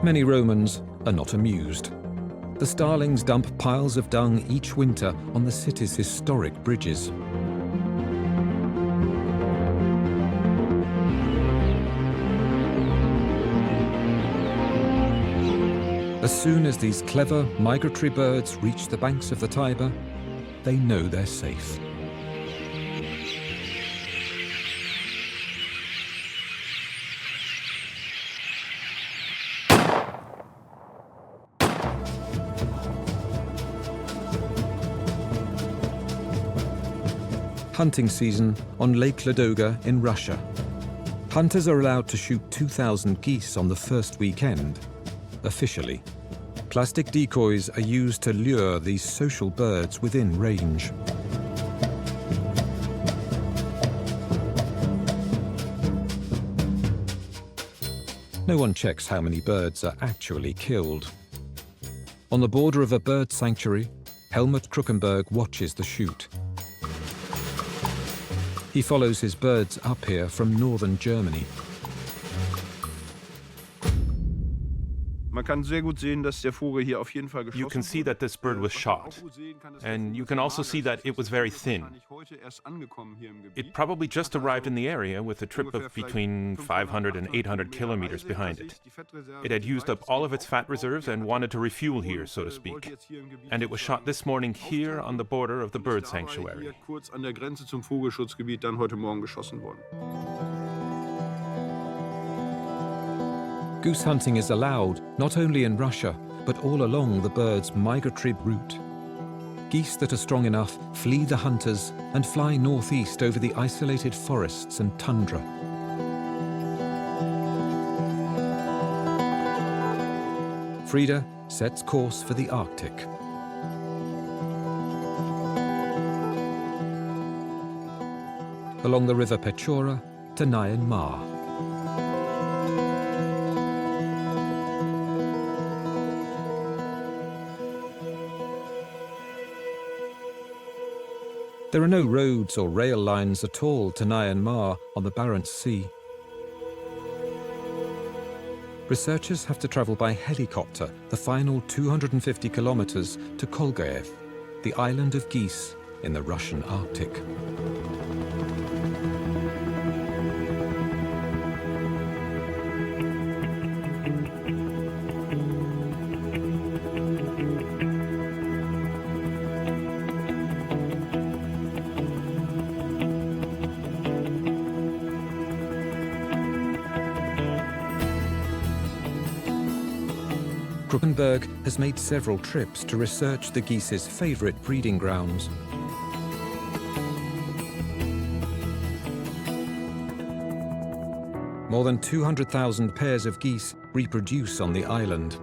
Many Romans are not amused. The starlings dump piles of dung each winter on the city's historic bridges. As soon as these clever migratory birds reach the banks of the Tiber, they know they're safe. Hunting season on Lake Ladoga in Russia. Hunters are allowed to shoot 2,000 geese on the first weekend, officially. Plastic decoys are used to lure these social birds within range. No one checks how many birds are actually killed. On the border of a bird sanctuary, Helmut Kruckenberg watches the shoot. He follows his birds up here from northern Germany. You can see that this bird was shot, and you can also see that it was very thin. It probably just arrived in the area with a trip of between 500 and 800 kilometers behind it. It had used up all of its fat reserves and wanted to refuel here, so to speak. And it was shot this morning here on the border of the bird sanctuary. Goose hunting is allowed not only in Russia, but all along the bird's migratory route. Geese that are strong enough flee the hunters and fly northeast over the isolated forests and tundra. Frida sets course for the Arctic. Along the river Pechora to Myanmar. There are no roads or rail lines at all to Myanmar on the Barents Sea. Researchers have to travel by helicopter the final 250 kilometers to Kolgaev, the island of geese in the Russian Arctic. Kruckenberg has made several trips to research the geese's favorite breeding grounds. More than 200,000 pairs of geese reproduce on the island.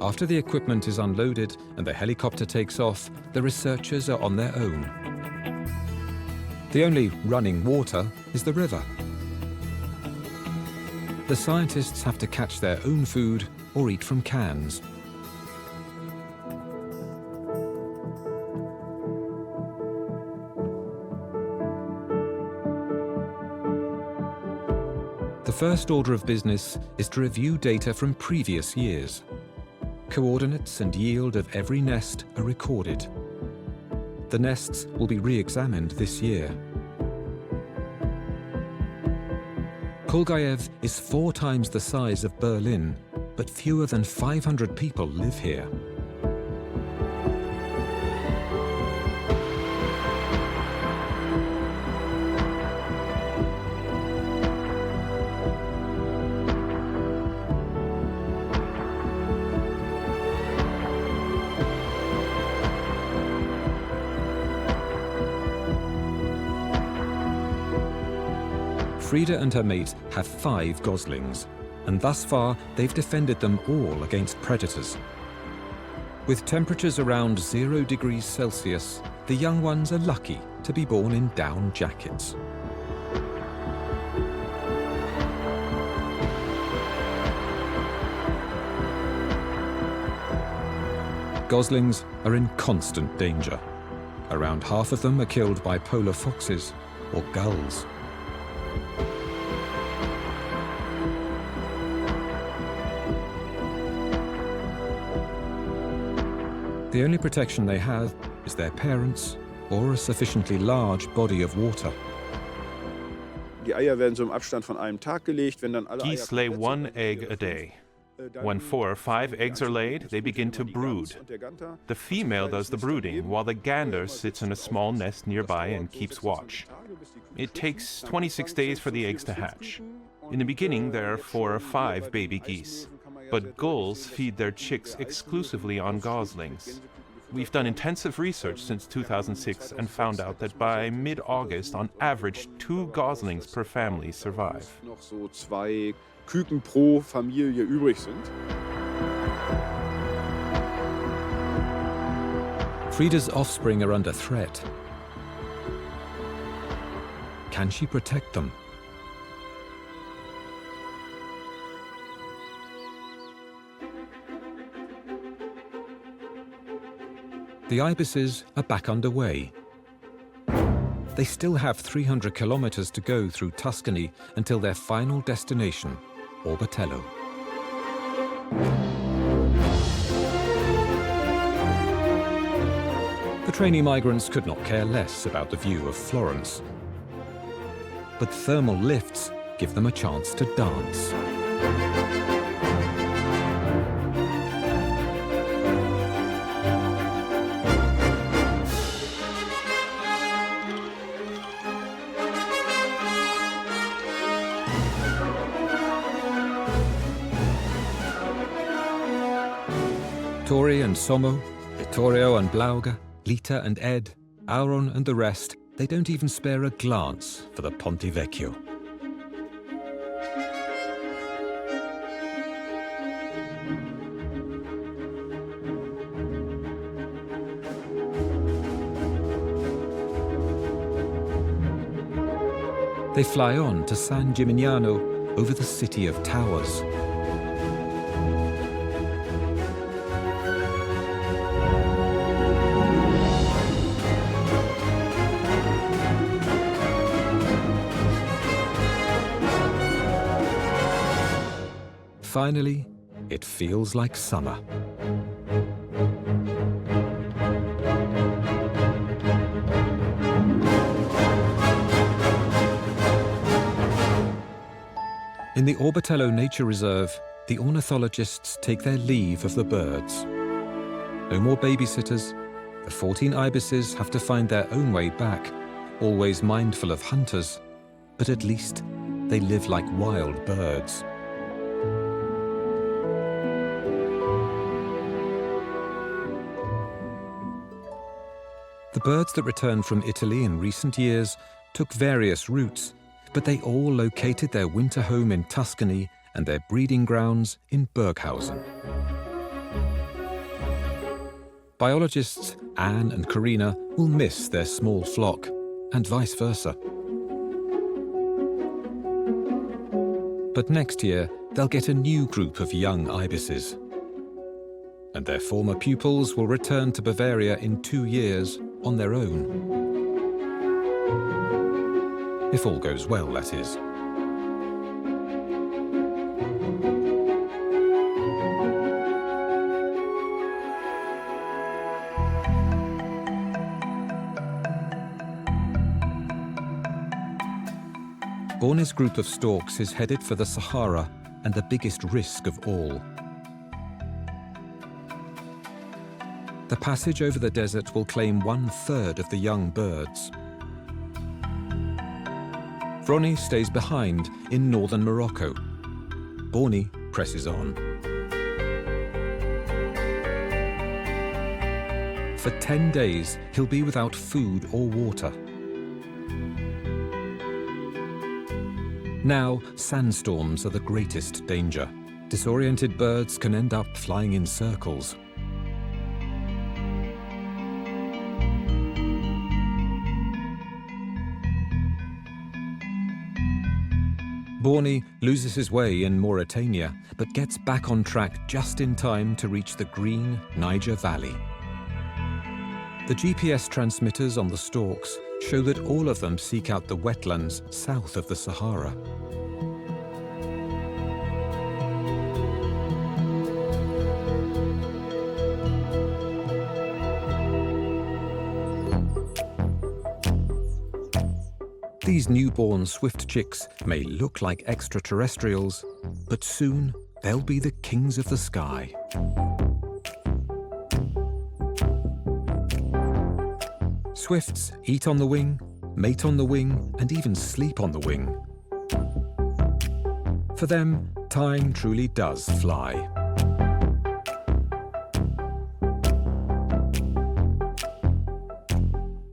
After the equipment is unloaded and the helicopter takes off, the researchers are on their own. The only running water is the river. The scientists have to catch their own food or eat from cans. The first order of business is to review data from previous years. Coordinates and yield of every nest are recorded. The nests will be re-examined this year. Kolgaev is 4 times the size of Berlin, but fewer than 500 people live here. Frida and her mate have 5 goslings, and thus far they've defended them all against predators. With temperatures around 0 degrees Celsius, the young ones are lucky to be born in down jackets. Goslings are in constant danger. Around half of them are killed by polar foxes or gulls. The only protection they have is their parents or a sufficiently large body of water. Geese lay 1 egg a day. When 4 or 5 eggs are laid, they begin to brood. The female does the brooding, while the gander sits in a small nest nearby and keeps watch. It takes 26 days for the eggs to hatch. In the beginning, there are 4 or 5 baby geese. but gulls feed their chicks exclusively on goslings. We've done intensive research since 2006 and found out that by mid-August, on average, 2 goslings per family survive. Noch so 2 Küken pro Familie übrig sind. Frida's offspring are under threat. Can she protect them? The ibises are back underway. They still have 300 kilometers to go through Tuscany until their final destination, Orbetello. The trainee migrants could not care less about the view of Florence. But thermal lifts give them a chance to dance. Tori and Somo, Vittorio and Blauga, Lita and Ed, Auron and the rest, they don't even spare a glance for the Ponte Vecchio. They fly on to San Gimignano over the city of towers. Finally, it feels like summer. In the Orbetello Nature Reserve, the ornithologists take their leave of the birds. No more babysitters. The 14 ibises have to find their own way back, always mindful of hunters, but at least they live like wild birds. The birds that returned from Italy in recent years took various routes, but they all located their winter home in Tuscany and their breeding grounds in Burghausen. Biologists Anne and Karina will miss their small flock, and vice versa. But next year, they'll get a new group of young ibises. And their former pupils will return to Bavaria in 2 years on their own. If all goes well, that is. Borne's group of storks is headed for the Sahara and the biggest risk of all. The passage over the desert will claim 1/3 of the young birds. Vroni stays behind in northern Morocco. Borne presses on. For 10 days, he'll be without food or water. Now, sandstorms are the greatest danger. Disoriented birds can end up flying in circles. Borne loses his way in Mauritania, but gets back on track just in time to reach the green Niger Valley. The GPS transmitters on the storks show that all of them seek out the wetlands south of the Sahara. These newborn swift chicks may look like extraterrestrials, but soon they'll be the kings of the sky. Swifts eat on the wing, mate on the wing, and even sleep on the wing. For them, time truly does fly.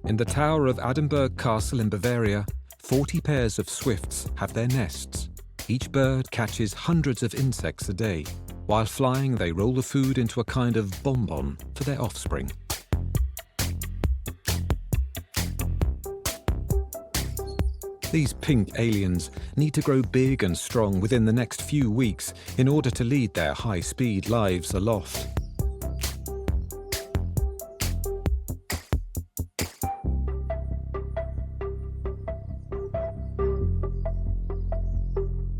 In the tower of Adenburg Castle in Bavaria, 40 pairs of swifts have their nests. Each bird catches hundreds of insects a day. While flying, they roll the food into a kind of bonbon for their offspring. These pink aliens need to grow big and strong within the next few weeks in order to lead their high-speed lives aloft.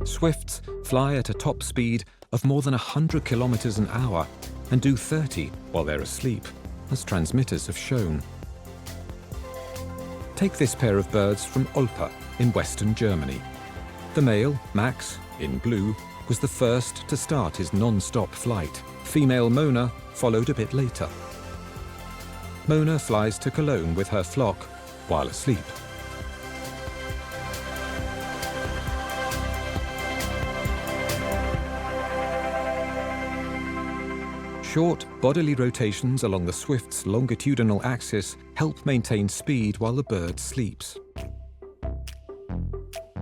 Swifts fly at a top speed of more than 100 kilometers an hour and do 30 while they're asleep, as transmitters have shown. Take this pair of birds from Olpe in western Germany. The male, Max, in blue, was the first to start his non-stop flight. Female Mona followed a bit later. Mona flies to Cologne with her flock while asleep. Short bodily rotations along the swift's longitudinal axis help maintain speed while the bird sleeps.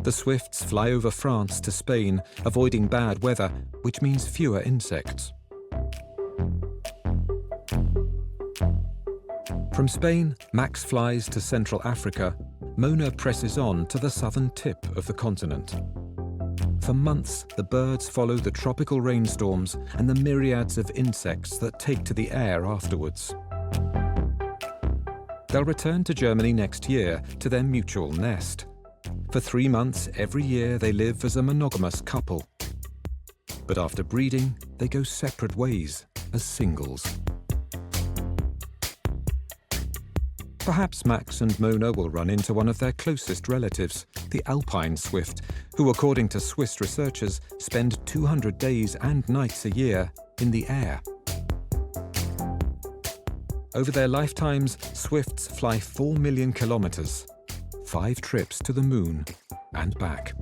The swifts fly over France to Spain, avoiding bad weather, which means fewer insects. From Spain, Max flies to Central Africa. Mona presses on to the southern tip of the continent. For months, the birds follow the tropical rainstorms and the myriads of insects that take to the air afterwards. They'll return to Germany next year to their mutual nest. For 3 months every year, they live as a monogamous couple. But after breeding, they go separate ways as singles. Perhaps Max and Mona will run into one of their closest relatives, the alpine swift, who, according to Swiss researchers, spend 200 days and nights a year in the air. Over their lifetimes, swifts fly 4 million kilometers, 5 trips to the moon and back.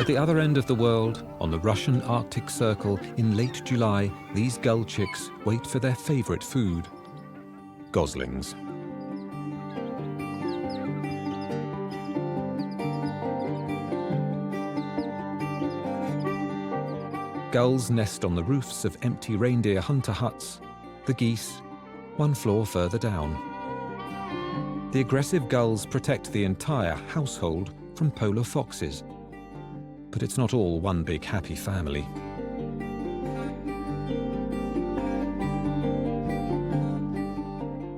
At the other end of the world, on the Russian Arctic Circle, in late July, these gull chicks wait for their favorite food: goslings. Gulls nest on the roofs of empty reindeer hunter huts, the geese, 1 floor further down. The aggressive gulls protect the entire household from polar foxes. But it's not all one big happy family.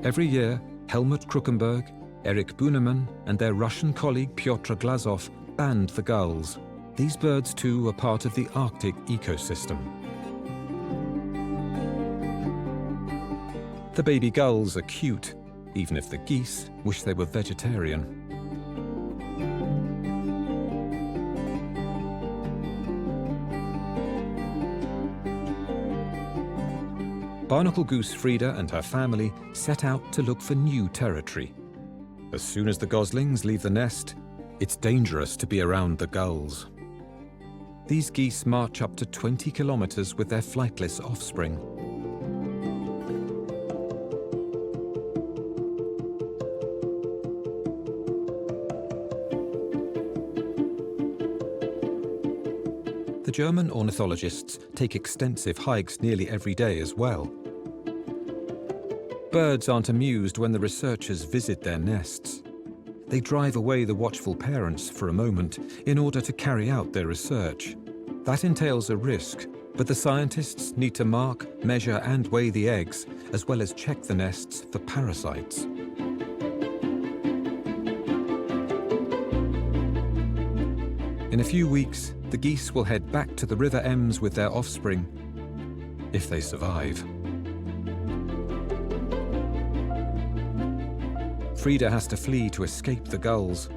Every year, Helmut Kruckenberg, Erich Bunemann, and their Russian colleague Pyotr Glazov banned the gulls. These birds too are part of the Arctic ecosystem. The baby gulls are cute, even if the geese wish they were vegetarian. Barnacle goose Frida and her family set out to look for new territory. As soon as the goslings leave the nest, it's dangerous to be around the gulls. These geese march up to 20 kilometers with their flightless offspring. The German ornithologists take extensive hikes nearly every day as well. Birds aren't amused when the researchers visit their nests. They drive away the watchful parents for a moment in order to carry out their research. That entails a risk, but the scientists need to mark, measure and weigh the eggs, as well as check the nests for parasites. In a few weeks, the geese will head back to the River Ems with their offspring, if they survive. Frida has to flee to escape the gulls.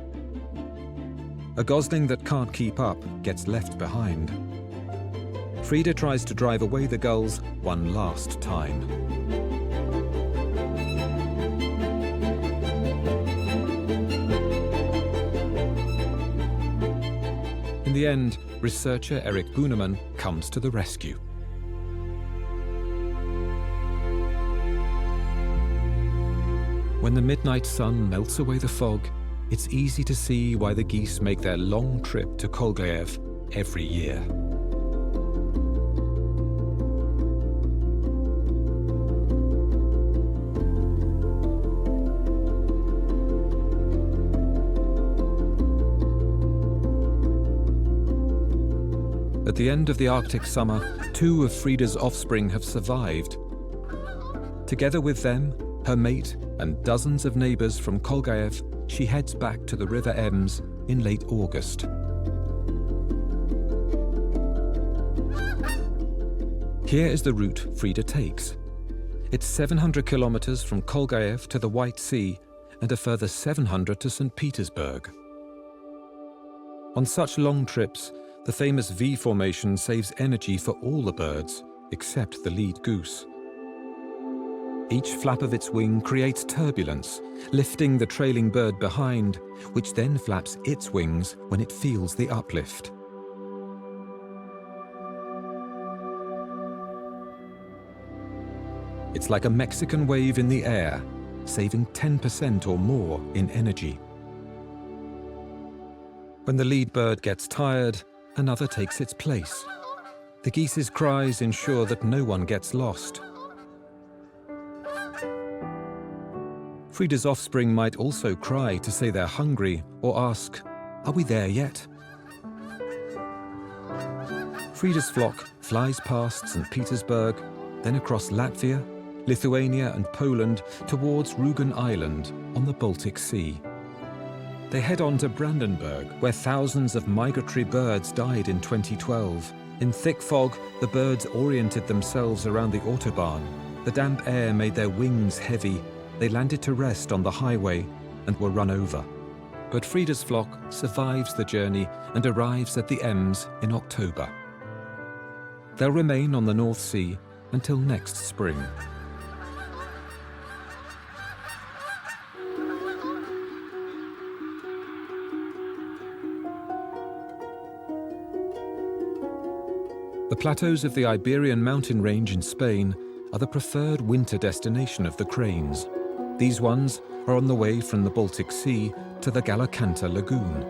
A gosling that can't keep up gets left behind. Frida tries to drive away the gulls one last time. In In the end, researcher Eric Buneman comes to the rescue. When the midnight sun melts away the fog, it's easy to see why the geese make their long trip to Kolgaev every year. At the end of the Arctic summer, 2 of Frida's offspring have survived. Together with them, her mate, and dozens of neighbors from Kolgaev, she heads back to the River Ems in late August. Here is the route Frida takes. It's 700 kilometers from Kolgaev to the White Sea and a further 700 to St. Petersburg. On such long trips, the famous V formation saves energy for all the birds, except the lead goose. Each flap of its wing creates turbulence, lifting the trailing bird behind, which then flaps its wings when it feels the uplift. It's like a Mexican wave in the air, saving 10% or more in energy. When the lead bird gets tired, another takes its place. The geese's cries ensure that no one gets lost. Frida's offspring might also cry to say they're hungry or ask, "Are we there yet?" Frida's flock flies past St. Petersburg, then across Latvia, Lithuania and Poland towards Rügen Island on the Baltic Sea. They head on to Brandenburg, where thousands of migratory birds died in 2012. In thick fog, the birds oriented themselves around the Autobahn. The damp air made their wings heavy. They landed to rest on the highway and were run over. But Frida's flock survives the journey and arrives at the Ems in October. They'll remain on the North Sea until next spring. The plateaus of the Iberian mountain range in Spain are the preferred winter destination of the cranes. These ones are on the way from the Baltic Sea to the Galacanta Lagoon.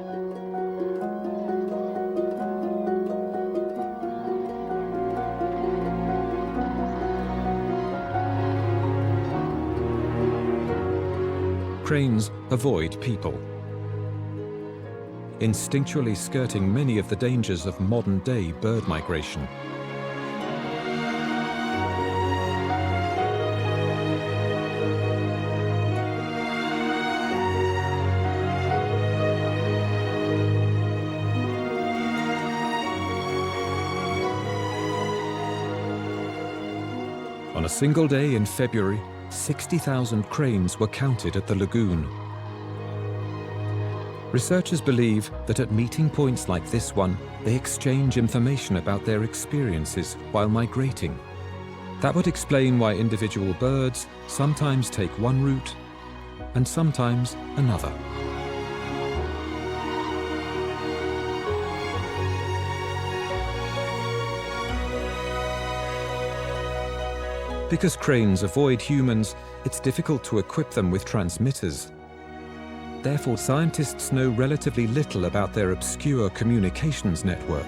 Cranes avoid people, instinctually skirting many of the dangers of modern-day bird migration. On a single day in February, 60,000 cranes were counted at the lagoon. Researchers believe that at meeting points like this one, they exchange information about their experiences while migrating. That would explain why individual birds sometimes take one route and sometimes another. Because cranes avoid humans, it's difficult to equip them with transmitters. Therefore, scientists know relatively little about their obscure communications network.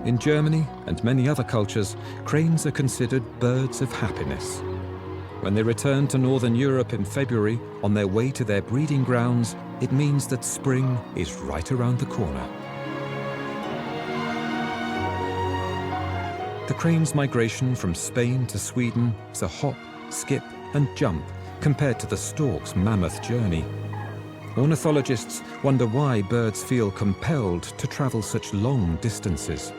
In Germany and many other cultures, cranes are considered birds of happiness. When they return to Northern Europe in February on their way to their breeding grounds, it means that spring is right around the corner. The crane's migration from Spain to Sweden is a hop, skip, and jump compared to the stork's mammoth journey. Ornithologists wonder why birds feel compelled to travel such long distances.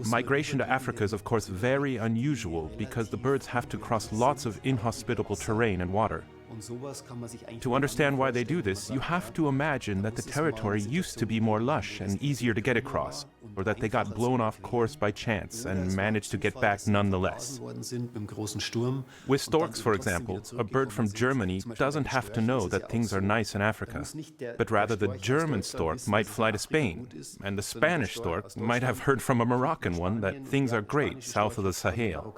Migration to Africa is of course very unusual because the birds have to cross lots of inhospitable terrain and water. To understand why they do this, you have to imagine that the territory used to be more lush and easier to get across, or that they got blown off course by chance and managed to get back nonetheless. With storks, for example, a bird from Germany doesn't have to know that things are nice in Africa, but rather the German stork might fly to Spain, and the Spanish stork might have heard from a Moroccan one that things are great south of the Sahel.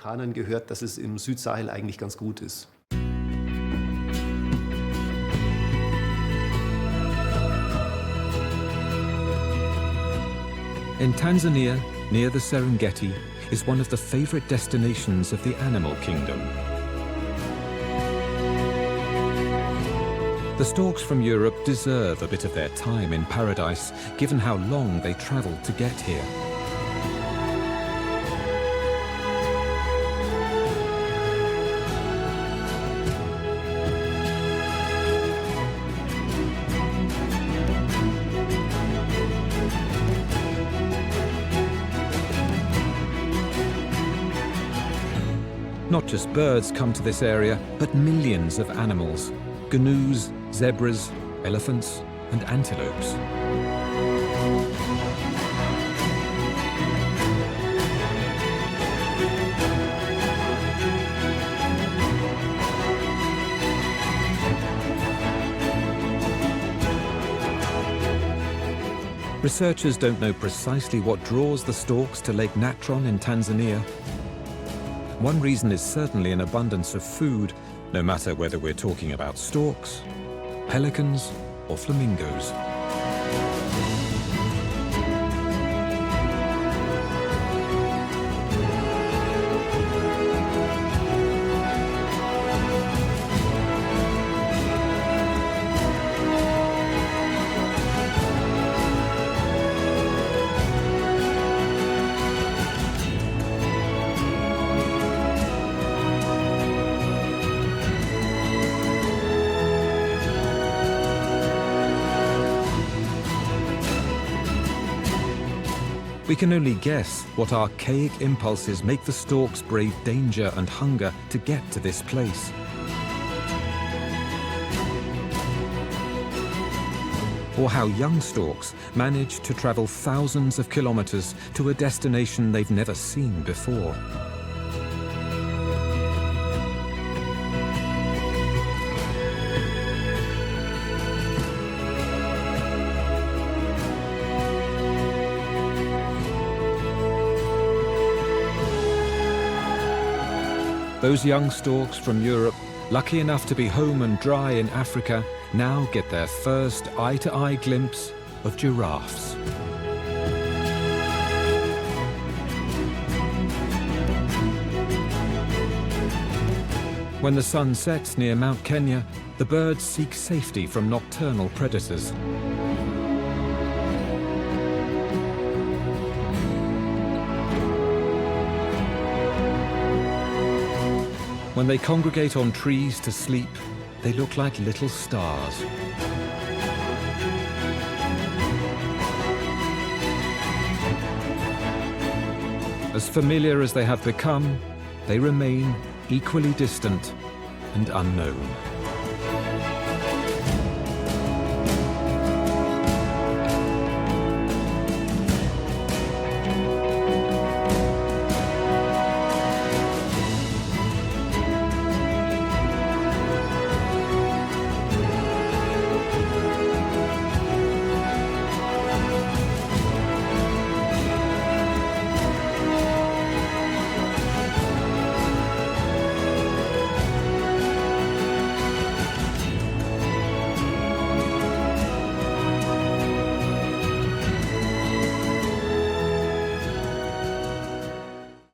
In Tanzania, near the Serengeti, is one of the favorite destinations of the animal kingdom. The storks from Europe deserve a bit of their time in paradise, given how long they traveled to get here. Not just birds come to this area, but millions of animals: gnus, zebras, elephants, and antelopes. Researchers don't know precisely what draws the storks to Lake Natron in Tanzania. One reason is certainly an abundance of food, no matter whether we're talking about storks, pelicans, or flamingos. We can only guess what archaic impulses make the storks brave danger and hunger to get to this place. Or how young storks manage to travel thousands of kilometers to a destination they've never seen before. Those young storks from Europe, lucky enough to be home and dry in Africa, now get their first eye-to-eye glimpse of giraffes. When the sun sets near Mount Kenya, the birds seek safety from nocturnal predators. When they congregate on trees to sleep, they look like little stars. As familiar as they have become, they remain equally distant and unknown.